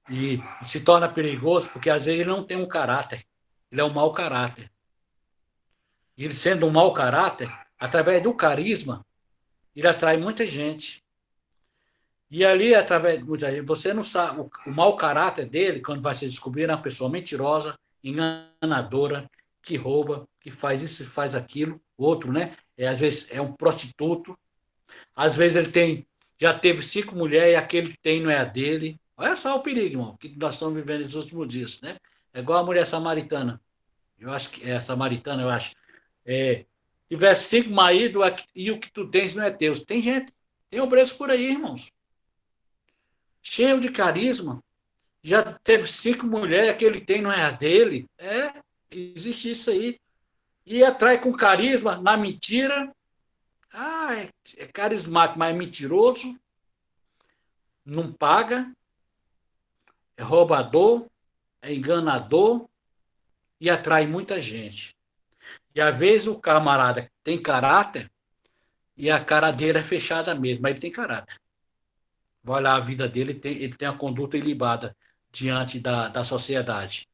e se torna perigoso porque, às vezes, ele não tem um caráter. Ele é um mau caráter. E ele, sendo um mau caráter, através do carisma, ele atrai muita gente. E ali, através de muita gente, você não sabe, o mau caráter dele, quando vai se descobrir, é uma pessoa mentirosa, enganadora, que rouba, que faz isso, faz aquilo, outro, né? Às vezes é um prostituto, às vezes já teve 5 mulheres e aquele que tem não é a dele. Olha só o perigo, irmão, que nós estamos vivendo nos últimos dias, né? É igual a mulher samaritana. Eu acho que é samaritana, eu acho. Tivesse 5 maridos e o que tu tens não é teu. Tem gente, tem obreiros por aí, irmãos. Cheio de carisma. Já teve 5 mulheres, aquele que tem não é a dele. Existe isso aí. E atrai com carisma, na mentira. É carismático, mas é mentiroso. Não paga. É roubador. É enganador. E atrai muita gente. E às vezes o camarada tem caráter e a cara dele é fechada mesmo, mas ele tem caráter. Vai lá, a vida dele, ele tem a conduta ilibada diante da sociedade.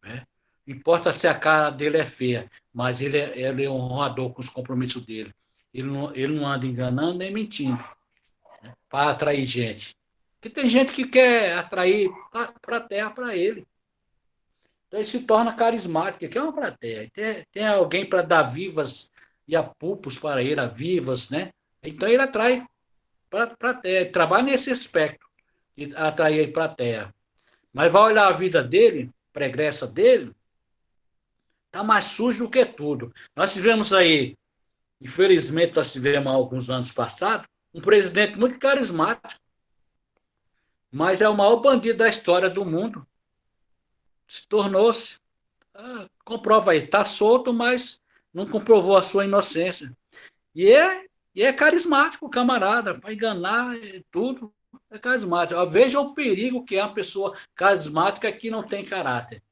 Né? Não importa se a cara dele é feia, mas ele é honrador com os compromissos dele. Ele não anda enganando nem mentindo, né? Para atrair gente. Porque tem gente que quer atrair para a terra para ele. Então ele se torna carismático, que é uma plateia. Tem alguém para dar vivas e apupos para ele, a vivas, né? Então ele atrai para a terra, ele trabalha nesse aspecto, de atrair ele para a terra. Mas vai olhar a vida dele, pregressa dele, está mais sujo do que tudo. Nós tivemos aí, infelizmente, nós tivemos há alguns anos passados, um presidente muito carismático, mas é o maior bandido da história do mundo. Se tornou-se. Comprova aí, está solto, mas não comprovou a sua inocência. E é carismático, camarada, para enganar tudo. É carismático. Veja o perigo que é uma pessoa carismática que não tem caráter.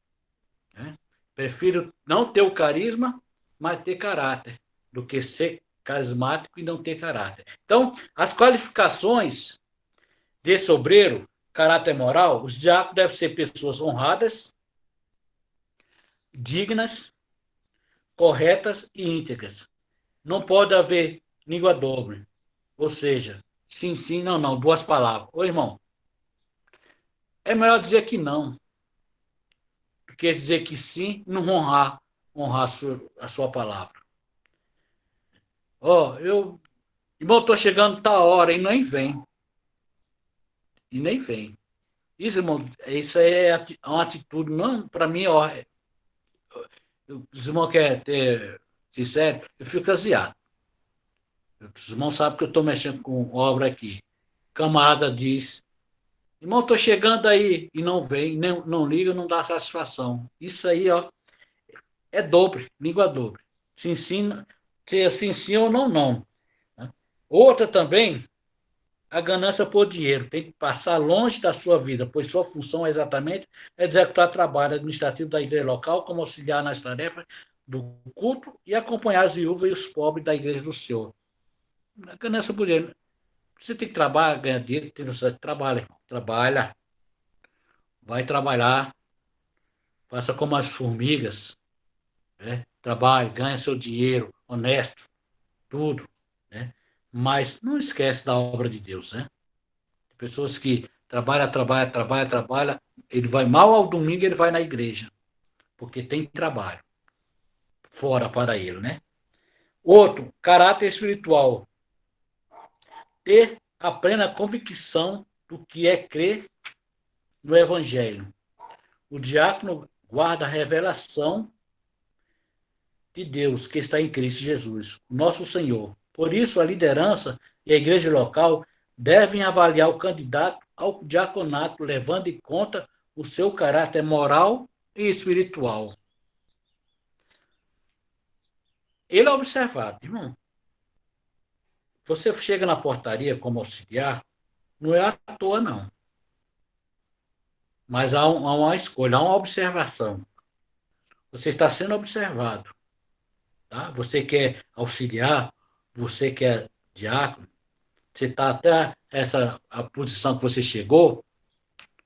Né? Prefiro não ter o carisma, mas ter caráter, do que ser carismático e não ter caráter. Então, as qualificações desse obreiro, caráter moral, os diáconos devem ser pessoas honradas, dignas, corretas e íntegras. Não pode haver língua dobre. Ou seja, sim, sim, não, não, 2 palavras. Ô, irmão, é melhor dizer que não, do que dizer que sim, não honrar a sua palavra. Irmão, estou chegando tal hora e nem vem. E nem vem. Isso, irmão, isso aí é uma atitude, não, para mim, os irmãos querem ter sincero, eu fico aziado. Os irmãos sabem que eu estou mexendo com obra aqui. Camarada diz, irmão, estou chegando aí, e não vem, não liga, não dá satisfação. Isso aí, é dobre, língua dobre. Se ensina, se assim sim ou não, não. Né? Outra também, a ganância por dinheiro. Tem que passar longe da sua vida, pois sua função exatamente é executar trabalho administrativo da igreja local, como auxiliar nas tarefas do culto e acompanhar as viúvas e os pobres da igreja do Senhor. A ganância por dinheiro. Você tem que trabalhar, ganhar dinheiro, tem necessidade de trabalho, irmão. Trabalha. Vai trabalhar. Faça como as formigas. Né? Trabalhe, ganha seu dinheiro, honesto, tudo. Né? Mas não esquece da obra de Deus. Né? Pessoas que trabalha. Ele vai mal ao domingo, ele vai na igreja. Porque tem trabalho fora para ele. Né? Outro, caráter espiritual. Ter a plena convicção do que é crer no Evangelho. O diácono guarda a revelação de Deus que está em Cristo Jesus, nosso Senhor. Por isso, a liderança e a igreja local devem avaliar o candidato ao diaconato, levando em conta o seu caráter moral e espiritual. Ele é observado, irmão. Você chega na portaria como auxiliar, não é à toa, não. Mas há uma escolha, há uma observação. Você está sendo observado. tá? Você que é auxiliar, você que é diácono, você está até a posição que você chegou,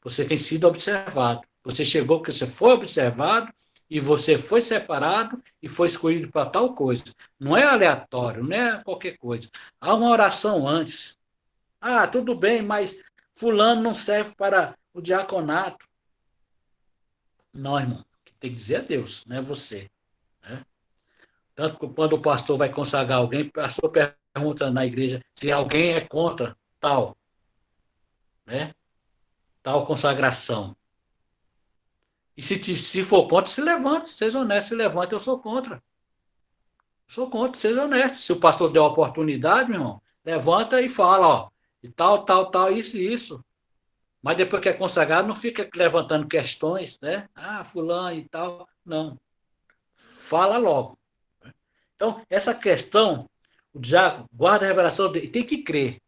você tem sido observado. Você chegou porque você foi observado e você foi separado e foi escolhido para tal coisa. Não é aleatório, não é qualquer coisa. Há uma oração antes. Ah, tudo bem, mas fulano não serve para o diaconato. Não, irmão. O que tem que dizer é Deus, não é você. Né? Tanto que quando o pastor vai consagrar alguém, o pastor pergunta na igreja se alguém é contra tal, né? Tal consagração. E se for contra, se levante. Seja honesto, se levante, eu sou contra. Sou contra, seja honesto. Se o pastor der a oportunidade, meu irmão, levanta e fala, ó, e tal, tal, tal, isso e isso. Mas depois que é consagrado, não fica levantando questões, né? Ah, fulano e tal. Não. Fala logo. Então, essa questão, o diácono guarda a revelação dele, tem que crer.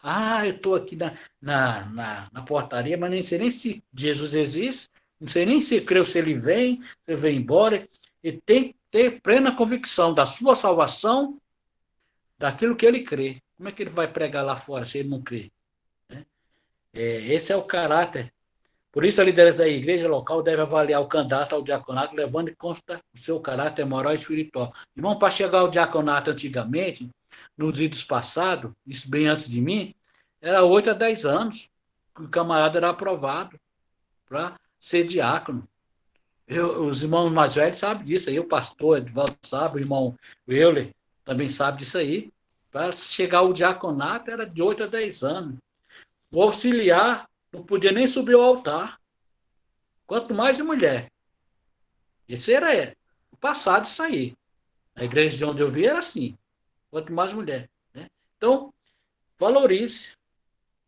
Ah, eu estou aqui na portaria, mas nem sei nem se Jesus existe, não sei nem se creu se ele vem, se ele vem embora. Ele tem que ter plena convicção da sua salvação, daquilo que ele crê. Como é que ele vai pregar lá fora se ele não crê? Né? Esse é o caráter. Por isso, a liderança da igreja local deve avaliar o candidato ao diaconato, levando em conta o seu caráter moral e espiritual. Irmão, para chegar ao diaconato antigamente, nos idos passados, isso bem antes de mim, era 8 a 10 anos que o camarada era aprovado para ser diácono. Os irmãos mais velhos sabem disso aí, o pastor Edvaldo sabe, o irmão Euler também sabe disso aí. Para chegar ao diaconato era de 8 a 10 anos. O auxiliar não podia nem subir ao altar, quanto mais a mulher. Esse era o passado, isso aí. A igreja de onde eu vi era assim, quanto mais mulher. Né? Então, valorize,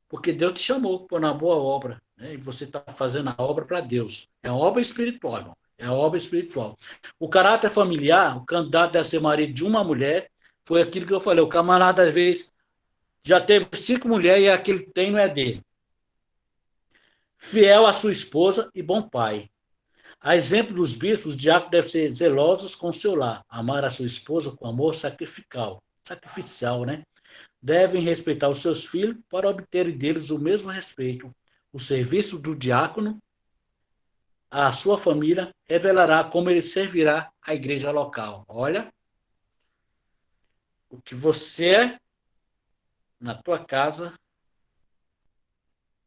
porque Deus te chamou por uma boa obra, né? E você está fazendo a obra para Deus. É uma obra espiritual, irmão. É uma obra espiritual. O caráter familiar, o candidato deve ser marido de uma mulher, foi aquilo que eu falei. O camarada, às vezes, já teve 5 mulheres e aquilo que tem não é dele. Fiel à sua esposa e bom pai. A exemplo dos bispos, os diáconos devem ser zelosos com o seu lar, amar a sua esposa com amor sacrificial, né? Devem respeitar os seus filhos para obterem deles o mesmo respeito. O serviço do diácono à sua família revelará como ele servirá à igreja local. Olha, o que você é na tua casa,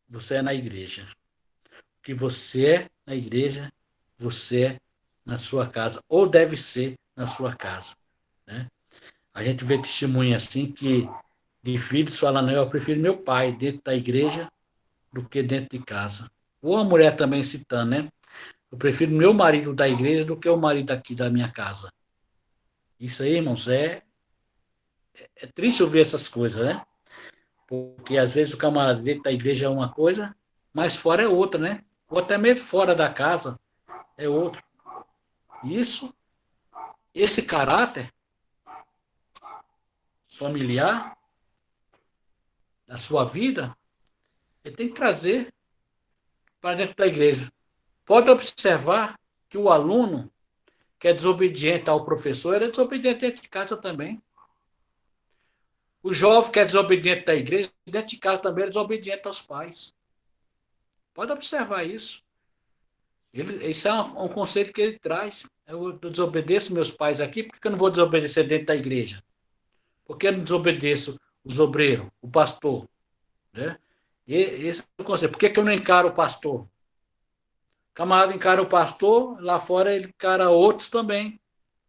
você é na igreja. O que você é na igreja, você é na sua casa, ou deve ser na sua casa. Né? A gente vê testemunha assim que de filhos falando, eu prefiro meu pai dentro da igreja do que dentro de casa. Ou a mulher também citando, né? Eu prefiro meu marido da igreja do que o marido aqui da minha casa. Isso aí, irmãos, é triste ouvir essas coisas, né? Porque às vezes o camarada dentro da igreja é uma coisa, mas fora é outra, né? Ou até mesmo fora da casa é outro. Isso, esse caráter familiar da sua vida, ele tem que trazer para dentro da igreja. Pode observar que o aluno que é desobediente ao professor, ele é desobediente dentro de casa também. O jovem que é desobediente da igreja, dentro de casa também é desobediente aos pais. Pode observar isso. Isso é um conceito que ele traz. Eu desobedeço meus pais aqui, por que eu não vou desobedecer dentro da igreja? Por que eu não desobedeço os obreiros, o pastor? Né? E esse é o conceito. Por que eu não encaro o pastor? O camarada encara o pastor, lá fora ele encara outros também.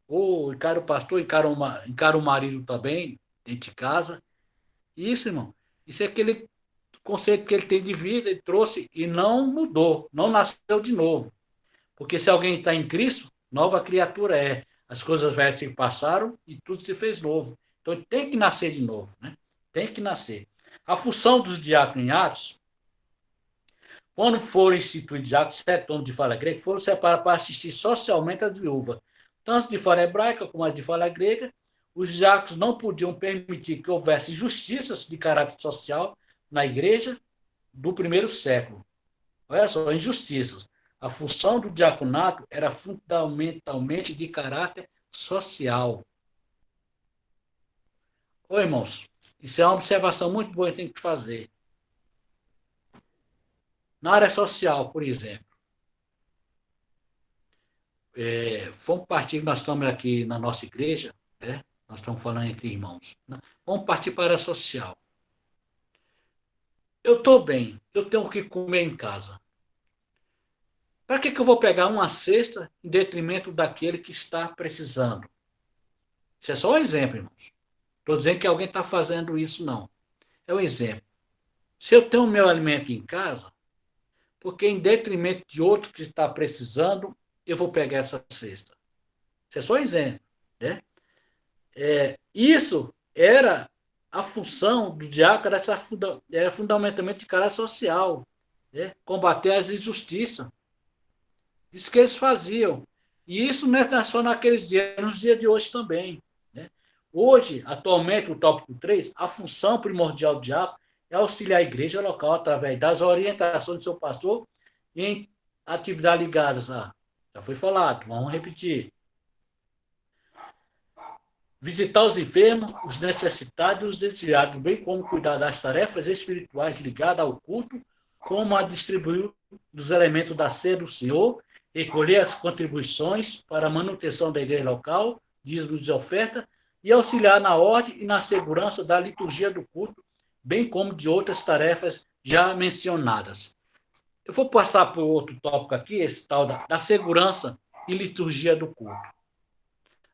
Ou encara o pastor, encara o marido também, dentro de casa. Isso, irmão. Isso é aquele conceito que ele tem de vida, ele trouxe e não mudou, não nasceu de novo. Porque se alguém está em Cristo, nova criatura é. As coisas velhas se passaram e tudo se fez novo. Então ele tem que nascer de novo, né? Tem que nascer. A função dos diáconos em Atos, quando foram instituídos diáconos, 7 homens de fala grega, foram separados para assistir socialmente às viúvas. Tanto de fala hebraica como as de fala grega, os diáconos não podiam permitir que houvesse injustiças de caráter social na igreja do primeiro século. Olha só, injustiças. A função do diaconato era fundamentalmente de caráter social. Ô, irmãos, isso é uma observação muito boa que tem que fazer. Na área social, por exemplo, vamos partir, nós estamos aqui na nossa igreja, né? Nós estamos falando entre irmãos. Né? Vamos partir para a área social. Eu estou bem, eu tenho o que comer em casa. Para que eu vou pegar uma cesta em detrimento daquele que está precisando? Isso é só um exemplo, irmãos. Estou dizendo que alguém está fazendo isso, não. É um exemplo. Se eu tenho o meu alimento em casa, porque em detrimento de outro que está precisando, eu vou pegar essa cesta. Isso é só um exemplo. Né? Isso era a função do diácono, era fundamentalmente de caráter social, né? Combater as injustiças. Isso que eles faziam. E isso não é só naqueles dias, nos dias de hoje também. Né? Hoje, atualmente, o tópico 3, a função primordial do diácono é auxiliar a igreja local através das orientações do seu pastor em atividades ligadas a, já foi falado, vamos repetir, visitar os enfermos, os necessitados, os desviados, bem como cuidar das tarefas espirituais ligadas ao culto, como a distribuir dos elementos da ceia do Senhor, recolher as contribuições para a manutenção da igreja local, dízimos de oferta, e auxiliar na ordem e na segurança da liturgia do culto, bem como de outras tarefas já mencionadas. Eu vou passar para outro tópico aqui, esse tal da segurança e liturgia do culto.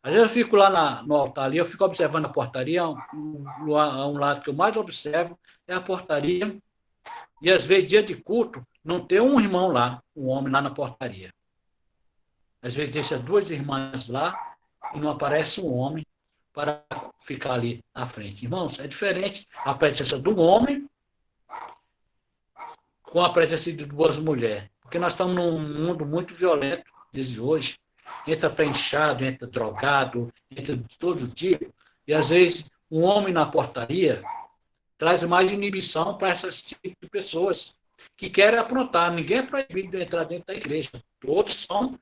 Às vezes eu fico lá no altar ali, eu fico observando a portaria, um lado que eu mais observo é a portaria, e às vezes, dia de culto, não tem um irmão lá, um homem lá na portaria. Às vezes deixa duas irmãs lá e não aparece um homem para ficar ali à frente. Irmãos, é diferente a presença de um homem com a presença de duas mulheres, porque nós estamos num mundo muito violento desde hoje. Entra pré-inchado, entra drogado, entra de todo tipo. E, às vezes, um homem na portaria traz mais inibição para esses tipos de pessoas que querem aprontar. Ninguém é proibido de entrar dentro da igreja. Todos são.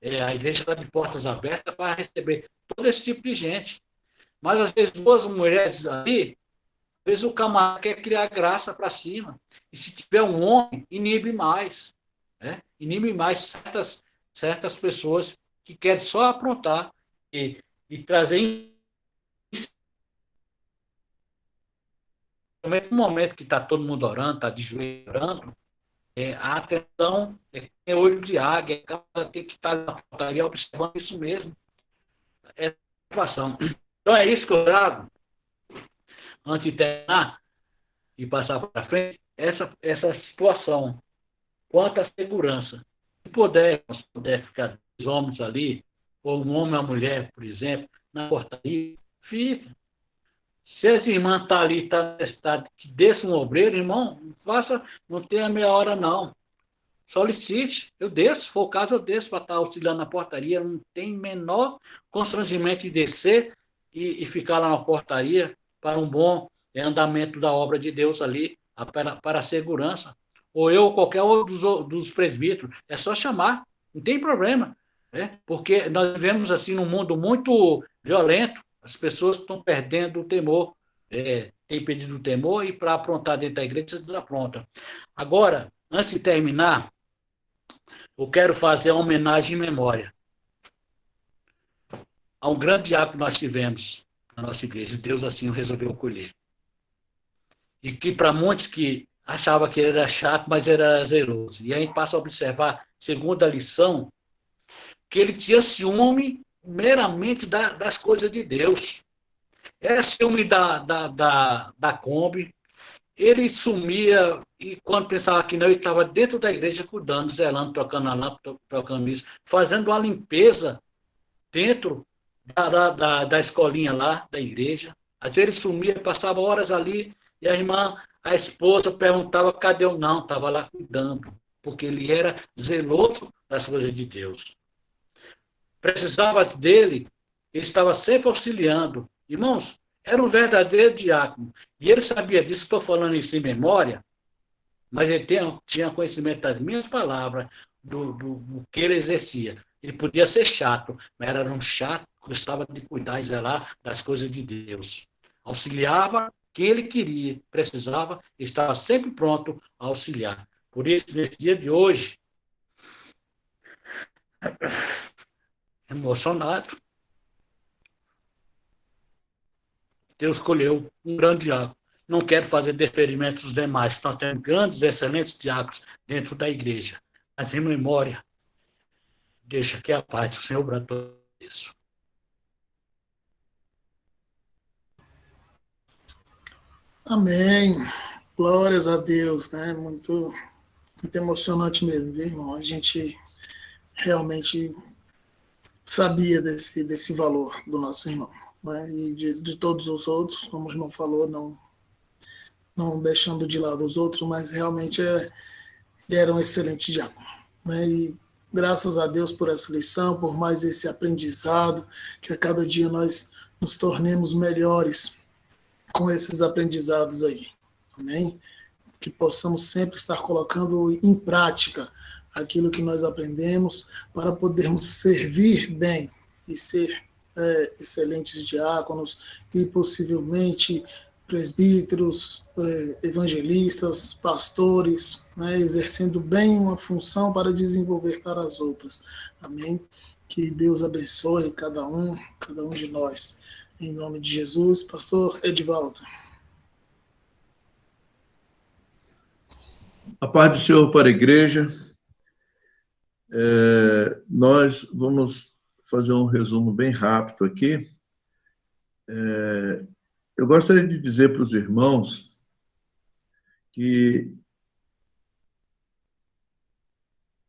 A igreja está de portas abertas para receber todo esse tipo de gente. Mas, às vezes, duas mulheres ali, às vezes o camarada quer criar graça para cima. E se tiver um homem, inibe mais. Né? Inibe mais certas pessoas que querem só aprontar e trazer no momento que está todo mundo orando, está de joelho orando, a atenção é olho de águia, tem que estar na portaria observando isso mesmo. É a situação. Então é isso que eu trago, antes de terminar e passar para frente, essa situação quanto à segurança. Se puder ficar dois homens ali, ou um homem e uma mulher, por exemplo, na portaria, fica. Se as irmãs estão ali, está necessidade que desça um obreiro, irmão, não tenha meia hora, não. Solicite, eu desço, se for o caso, eu desço para estar auxiliando na portaria, não tem menor constrangimento de descer e ficar lá na portaria para um bom andamento da obra de Deus ali, para a segurança. Ou eu, ou qualquer outro dos presbíteros, é só chamar, não tem problema. Né? Porque nós vivemos assim num mundo muito violento, as pessoas estão perdendo o temor, têm perdido o temor e para aprontar dentro da igreja, se desapronta. Agora, antes de terminar, eu quero fazer uma homenagem em memória a um grande diácono que nós tivemos na nossa igreja. Deus assim o resolveu colher. E que para muitos que achavam que ele era chato, mas era zeloso. E a gente passa a observar, segundo a lição, que ele tinha ciúme meramente das coisas de Deus. Era ciúme da Kombi. Ele sumia e quando pensava que não, ele estava dentro da igreja cuidando, zelando, trocando a lâmpada, trocando isso, fazendo uma limpeza dentro da escolinha lá, da igreja. Às vezes ele sumia, passava horas ali e a esposa perguntava cadê eu? Não, estava lá cuidando, porque ele era zeloso das coisas de Deus. Precisava dele, ele estava sempre auxiliando. Irmãos, era um verdadeiro diácono. E ele sabia disso, estou falando isso em memória, mas ele tinha conhecimento das minhas palavras, do que ele exercia. Ele podia ser chato, mas era um chato que gostava de cuidar e zelar das coisas de Deus. Auxiliava quem ele queria, precisava, estava sempre pronto a auxiliar. Por isso, nesse dia de hoje, emocionado, Deus escolheu um grande diácono. Não quero fazer deferimento dos demais. Nós temos grandes, excelentes diáconos dentro da igreja. Mas em memória, deixa que a paz do Senhor branco isso. Amém. Glórias a Deus, né? Muito, muito emocionante mesmo, viu, irmão? A gente realmente sabia desse valor do nosso irmão, né? E de todos os outros, como o irmão falou, não deixando de lado os outros, mas realmente ele era um excelente diácono, né? E graças a Deus por essa lição, por mais esse aprendizado, que a cada dia nós nos tornemos melhores com esses aprendizados aí, amém? Que possamos sempre estar colocando em prática aquilo que nós aprendemos para podermos servir bem e ser excelentes diáconos e possivelmente presbíteros, evangelistas, pastores, né, exercendo bem uma função para desenvolver para as outras. Amém? Que Deus abençoe cada um de nós. Em nome de Jesus, pastor Edivaldo. A paz do Senhor para a igreja. Nós vamos fazer um resumo bem rápido aqui. Eu gostaria de dizer para os irmãos que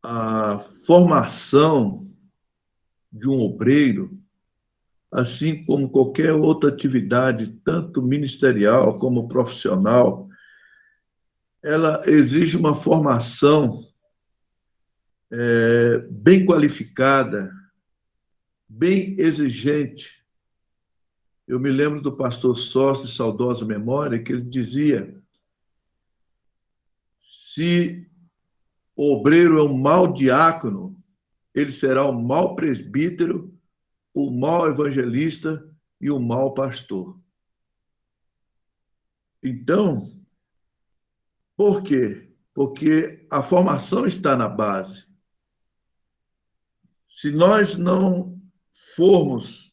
a formação de um obreiro, assim como qualquer outra atividade, tanto ministerial como profissional, ela exige uma formação bem qualificada, bem exigente. Eu me lembro do pastor Sócio, de saudosa memória, que ele dizia: se o obreiro é um mau diácono, ele será um mau presbítero, um mau evangelista e um mau pastor. Então, por quê? Porque a formação está na base. Se nós não formos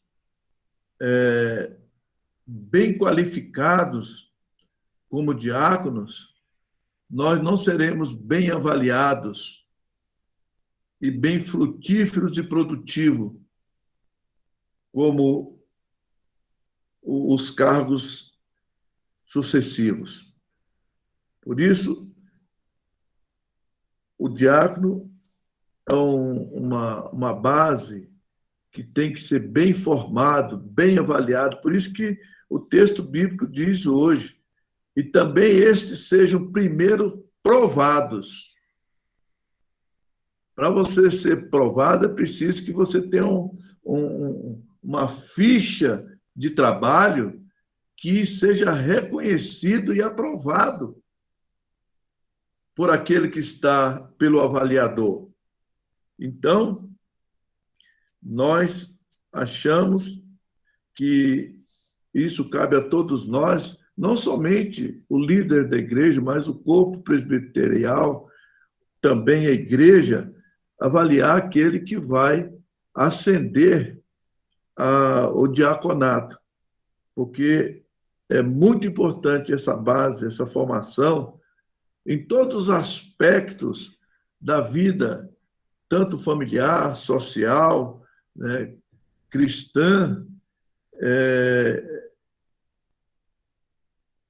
bem qualificados como diáconos, nós não seremos bem avaliados e bem frutíferos e produtivos como os cargos sucessivos. Por isso, o diácono é uma base que tem que ser bem formado, bem avaliado. Por isso que o texto bíblico diz hoje: e também estes sejam primeiro provados. Para você ser provado, é preciso que você tenha uma ficha de trabalho que seja reconhecido e aprovado por aquele que está pelo avaliador. Então, nós achamos que isso cabe a todos nós, não somente o líder da igreja, mas o corpo presbiterial, também a igreja, avaliar aquele que vai ascender ao diaconato, porque é muito importante essa base, essa formação, em todos os aspectos da vida, tanto familiar, social, né, cristã,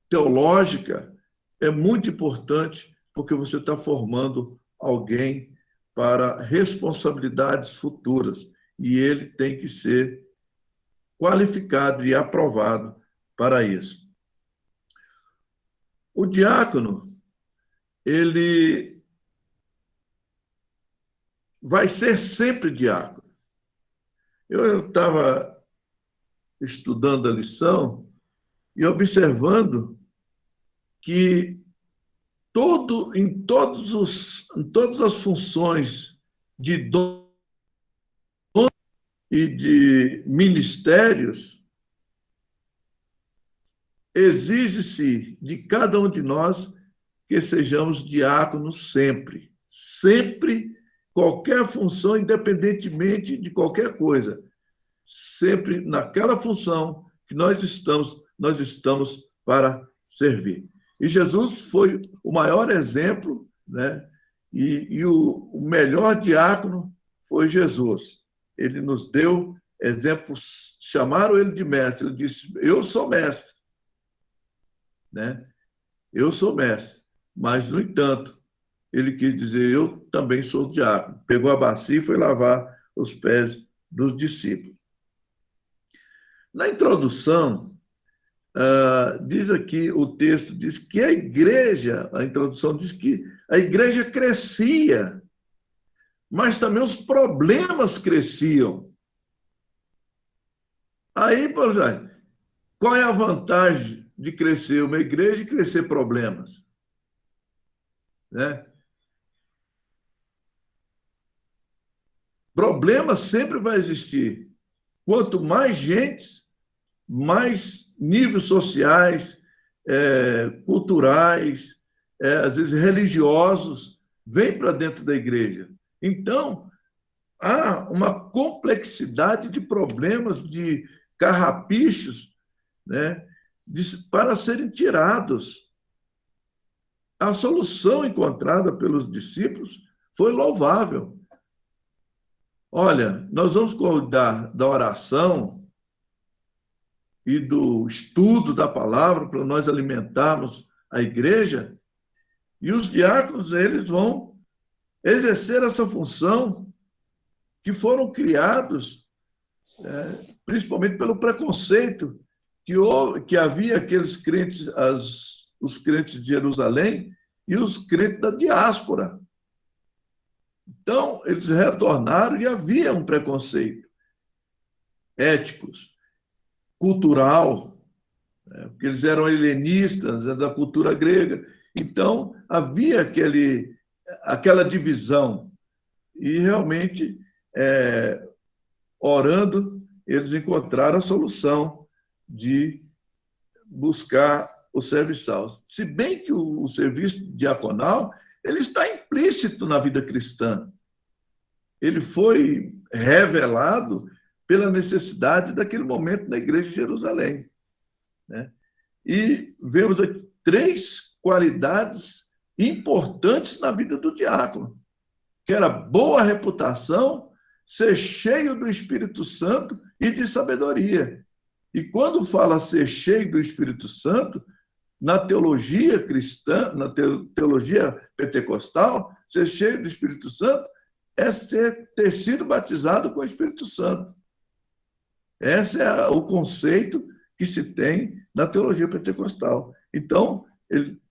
teológica. É muito importante, porque você está formando alguém para responsabilidades futuras, e ele tem que ser qualificado e aprovado para isso. O diácono, ele vai ser sempre diácono. Eu estava estudando a lição e observando que em todas as funções de dom e de ministérios, exige-se de cada um de nós que sejamos diáconos sempre. Sempre, qualquer função, independentemente de qualquer coisa. Sempre naquela função que nós estamos para servir. E Jesus foi o maior exemplo, né? E o melhor diácono foi Jesus. Ele nos deu exemplos, chamaram ele de mestre, ele disse, eu sou mestre, né? Eu sou mestre, mas, no entanto, ele quis dizer, eu também sou diácono. Pegou a bacia e foi lavar os pés dos discípulos. Na introdução, diz aqui, o texto diz que a introdução diz que a igreja crescia, mas também os problemas cresciam. Aí, Paulo Jair, qual é a vantagem de crescer uma igreja e crescer problemas? Né? Problema sempre vai existir. Quanto mais gente, mais níveis sociais, culturais, às vezes religiosos, vêm para dentro da igreja. Então, há uma complexidade de problemas, de carrapichos, né, para serem tirados. A solução encontrada pelos discípulos foi louvável. Olha, nós vamos cuidar da oração e do estudo da palavra para nós alimentarmos a igreja, e os diáconos, eles vão exercer essa função que foram criados principalmente pelo preconceito que havia aqueles crentes, os crentes de Jerusalém e os crentes da diáspora. Então, eles retornaram e havia um preconceito ético, cultural, porque eles eram helenistas, da cultura grega. Então, havia aquela divisão. E, realmente, orando, eles encontraram a solução de buscar o serviçal. Se bem que o serviço diaconal ele está implícito na vida cristã. Ele foi revelado pela necessidade daquele momento na igreja de Jerusalém. Né? E vemos aqui 3 qualidades importantes na vida do diácono, que era boa reputação, ser cheio do Espírito Santo e de sabedoria. E quando fala ser cheio do Espírito Santo, na teologia cristã, na teologia pentecostal, ser cheio do Espírito Santo é ter sido batizado com o Espírito Santo. Esse é o conceito que se tem na teologia pentecostal. Então,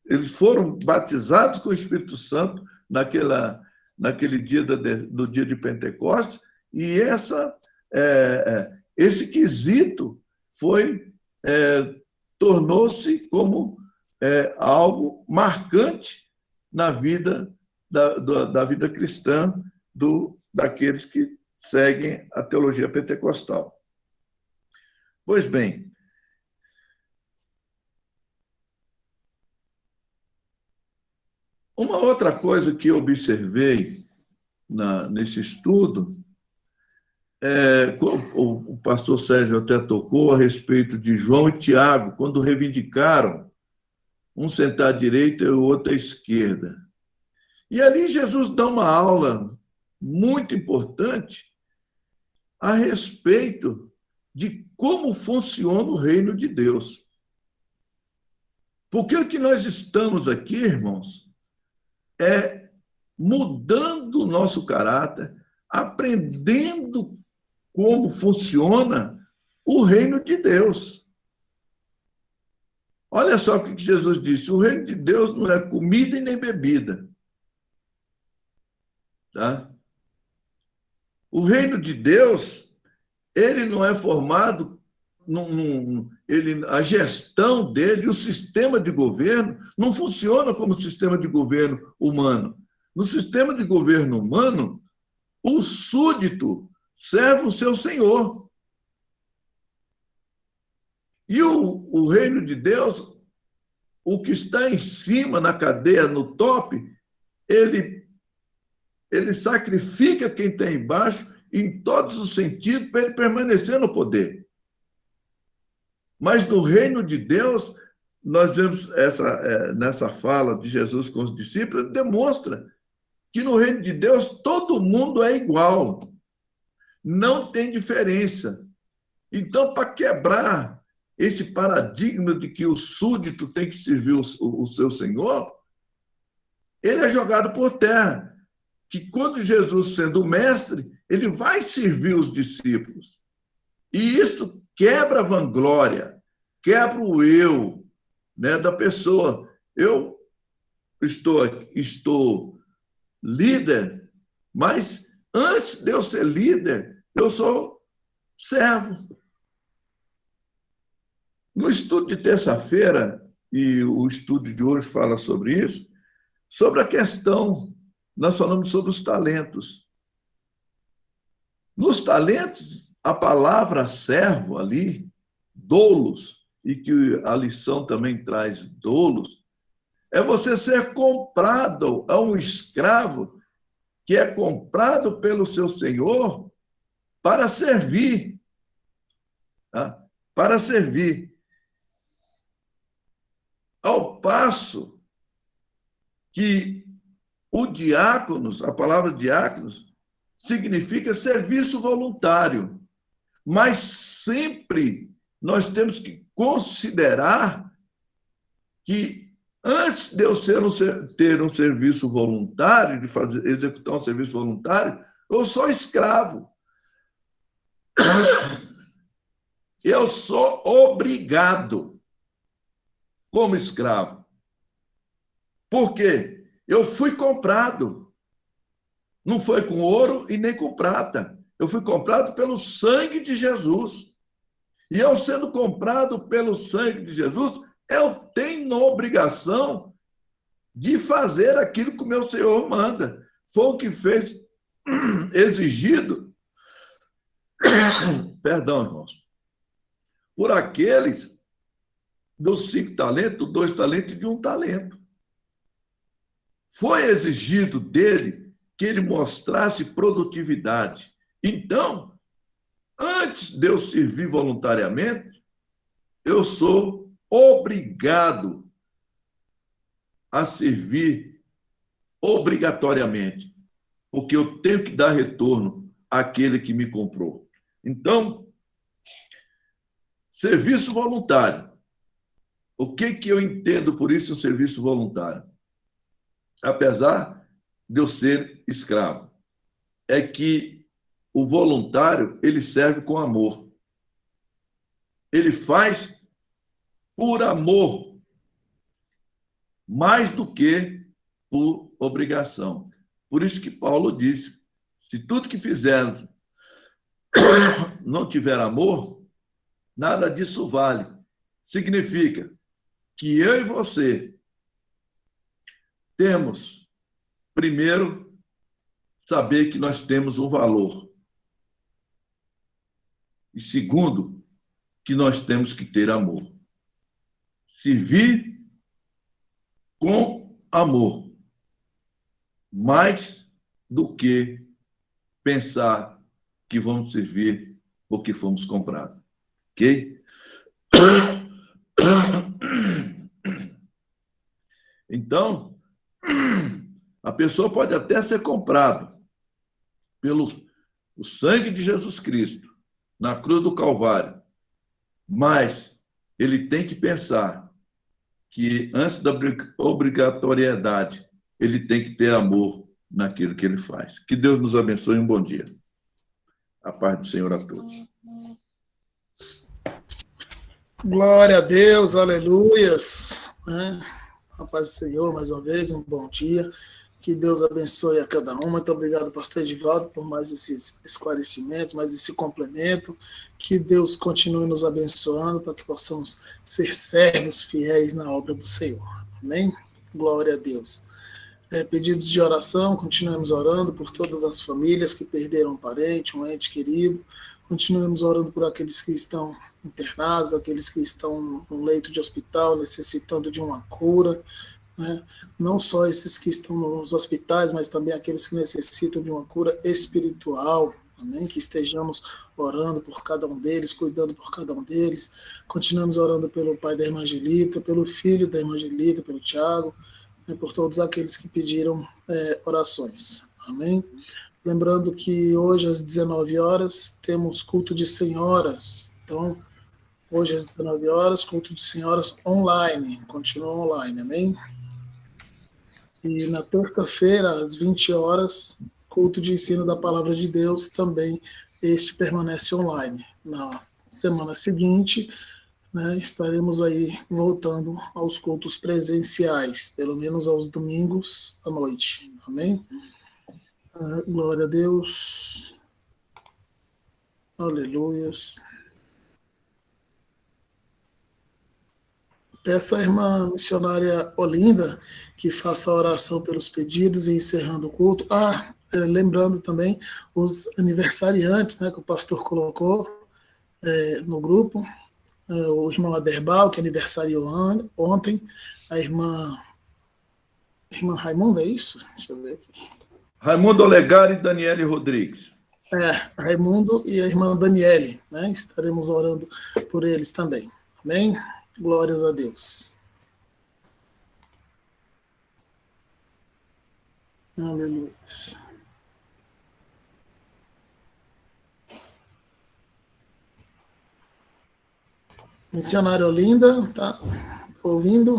eles foram batizados com o Espírito Santo naquele dia do dia de Pentecostes, e esse quesito tornou-se como algo marcante na vida da vida cristã daqueles que seguem a teologia pentecostal. Pois bem, uma outra coisa que eu observei nesse estudo, o pastor Sérgio até tocou a respeito de João e Tiago, quando reivindicaram um sentar à direita e o outro à esquerda. E ali Jesus dá uma aula muito importante a respeito de como funciona o reino de Deus. Porque o que nós estamos aqui, irmãos, mudando o nosso caráter, aprendendo como funciona o reino de Deus. Olha só o que Jesus disse: o reino de Deus não é comida e nem bebida. Tá? O reino de Deus, ele não é formado, a gestão dele, o sistema de governo, não funciona como o sistema de governo humano. No sistema de governo humano, o súdito serve o seu senhor. E o reino de Deus, o que está em cima, na cadeia, no top, ele sacrifica quem está embaixo em todos os sentidos para ele permanecer no poder. Mas no reino de Deus, nós vemos nessa fala de Jesus com os discípulos, ele demonstra que no reino de Deus todo mundo é igual, não tem diferença. Então, para quebrar esse paradigma de que o súdito tem que servir o seu senhor, ele é jogado por terra. Que quando Jesus, sendo o mestre, ele vai servir os discípulos. E isso quebra a vanglória, quebra o eu, né, da pessoa. Eu estou líder, mas antes de eu ser líder, eu sou servo. No estudo de terça-feira, e o estudo de hoje fala sobre isso, sobre a questão, nós falamos sobre os talentos. Nos talentos, a palavra servo ali, doulos, e que a lição também traz doulos, é você ser comprado, é um escravo que é comprado pelo seu senhor para servir. Tá? Para servir. Ao passo que o diáconos, a palavra diáconos, significa serviço voluntário. Mas sempre nós temos que considerar que antes de eu ter um serviço voluntário, de executar um serviço voluntário, eu sou escravo. Eu sou obrigado como escravo. Por quê? Eu fui comprado. Não foi com ouro e nem com prata. Eu fui comprado pelo sangue de Jesus. E eu sendo comprado pelo sangue de Jesus, eu tenho a obrigação de fazer aquilo que o meu Senhor manda. Foi o que fez exigido, perdão, irmãos, por aqueles dos 5 talentos, 2 talentos e de 1 talento. Foi exigido dele que ele mostrasse produtividade. Então, antes de eu servir voluntariamente, eu sou obrigado a servir obrigatoriamente, porque eu tenho que dar retorno àquele que me comprou. Então, serviço voluntário. O que eu entendo por isso, um serviço voluntário? Apesar de eu ser escravo, é que o voluntário, ele serve com amor. Ele faz por amor, mais do que por obrigação. Por isso que Paulo disse, se tudo que fizermos não tiver amor, nada disso vale. Significa que eu e você temos, primeiro, saber que nós temos um valor. E segundo, que nós temos que ter amor. Servir com amor, mais do que pensar que vamos servir porque fomos comprados. Ok? Então, a pessoa pode até ser comprada pelo o sangue de Jesus Cristo na cruz do Calvário, mas ele tem que pensar que antes da obrigatoriedade, ele tem que ter amor naquilo que ele faz. Que Deus nos abençoe e um bom dia. A paz do Senhor a todos. Glória a Deus, aleluias. A paz do Senhor, mais uma vez, um bom dia. Que Deus abençoe a cada um. Muito obrigado, pastor Edivaldo, por mais esses esclarecimentos, mais esse complemento. Que Deus continue nos abençoando para que possamos ser servos fiéis na obra do Senhor. Amém? Glória a Deus. Pedidos de oração, continuamos orando por todas as famílias que perderam um parente, um ente querido. Continuemos orando por aqueles que estão internados, aqueles que estão no leito de hospital, necessitando de uma cura, né? Não só esses que estão nos hospitais, mas também aqueles que necessitam de uma cura espiritual, amém? Que estejamos orando por cada um deles, cuidando por cada um deles. Continuamos orando pelo pai da irmã Angelita, pelo filho da irmã Angelita, pelo Tiago, né? Por todos aqueles que pediram orações, amém? Lembrando que hoje às 19 horas temos culto de senhoras, então hoje às 19 horas, culto de senhoras online, continua online, amém? E na terça-feira, às 20 horas, culto de ensino da Palavra de Deus, também este permanece online. Na semana seguinte, né, estaremos aí voltando aos cultos presenciais, pelo menos aos domingos à noite, amém? Glória a Deus. Aleluias. Peço à irmã missionária Olinda que faça a oração pelos pedidos e encerrando o culto. Lembrando também os aniversariantes, né, que o pastor colocou no grupo. O irmão Aderbal, que aniversariou ontem. A irmã Raimunda, é isso? Deixa eu ver aqui. Raimundo Olegário e Daniele Rodrigues. Raimundo e a irmã Daniele, né? Estaremos orando por eles também. Amém? Glórias a Deus. Aleluia. Missionária Olinda, tá ouvindo?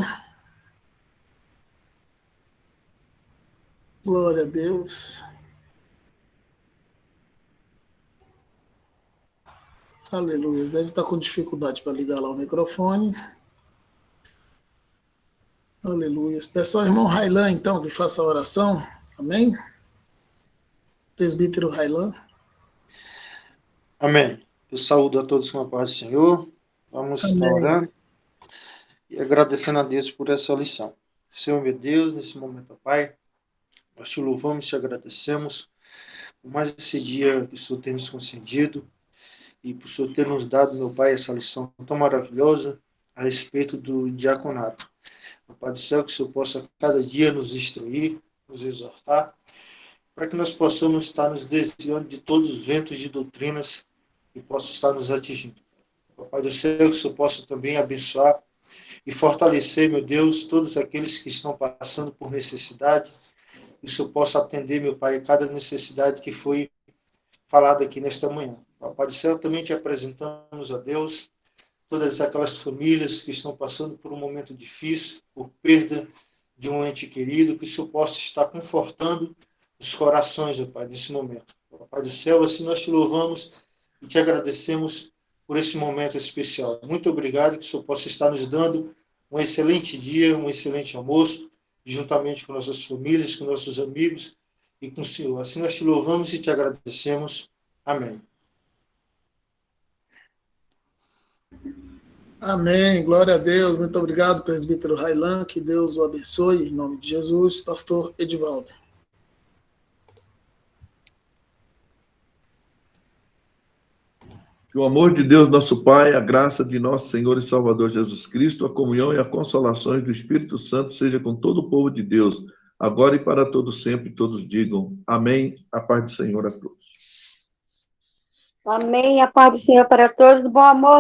Glória a Deus. Aleluia. Deve estar com dificuldade para ligar lá o microfone. Aleluia. Peço ao irmão Railan, então, que faça a oração. Amém? Presbítero Railan. Amém. Eu saúdo a todos com a paz do Senhor. Vamos estar orando e agradecendo a Deus por essa lição. Senhor, meu Deus, nesse momento, Pai, nós te louvamos e te agradecemos por mais esse dia que o Senhor tem nos concedido e por o Senhor ter nos dado, meu Pai, essa lição tão maravilhosa a respeito do diaconato. Pai do céu, que o Senhor possa cada dia nos instruir, nos exortar, para que nós possamos estar nos desviando de todos os ventos de doutrinas que possam estar nos atingindo. Pai do céu, que o Senhor possa também abençoar e fortalecer, meu Deus, todos aqueles que estão passando por necessidade, que o Senhor possa atender, meu Pai, cada necessidade que foi falada aqui nesta manhã. Pai do céu, também te apresentamos a Deus, todas aquelas famílias que estão passando por um momento difícil, por perda de um ente querido, que o Senhor possa estar confortando os corações, ó Pai, nesse momento. Pai do céu, assim nós te louvamos e te agradecemos por esse momento especial. Muito obrigado, que o Senhor possa estar nos dando um excelente dia, um excelente almoço, juntamente com nossas famílias, com nossos amigos e com o Senhor. Assim nós te louvamos e te agradecemos. Amém. Amém, glória a Deus. Muito obrigado, presbítero Railan. Que Deus o abençoe. Em nome de Jesus, pastor Edivaldo. Que o amor de Deus, nosso Pai, a graça de nosso Senhor e Salvador Jesus Cristo, a comunhão e a consolações do Espírito Santo seja com todo o povo de Deus, agora e para todos sempre. Todos digam amém. A paz do Senhor a todos. Amém. A paz do Senhor para todos. Bom almoço.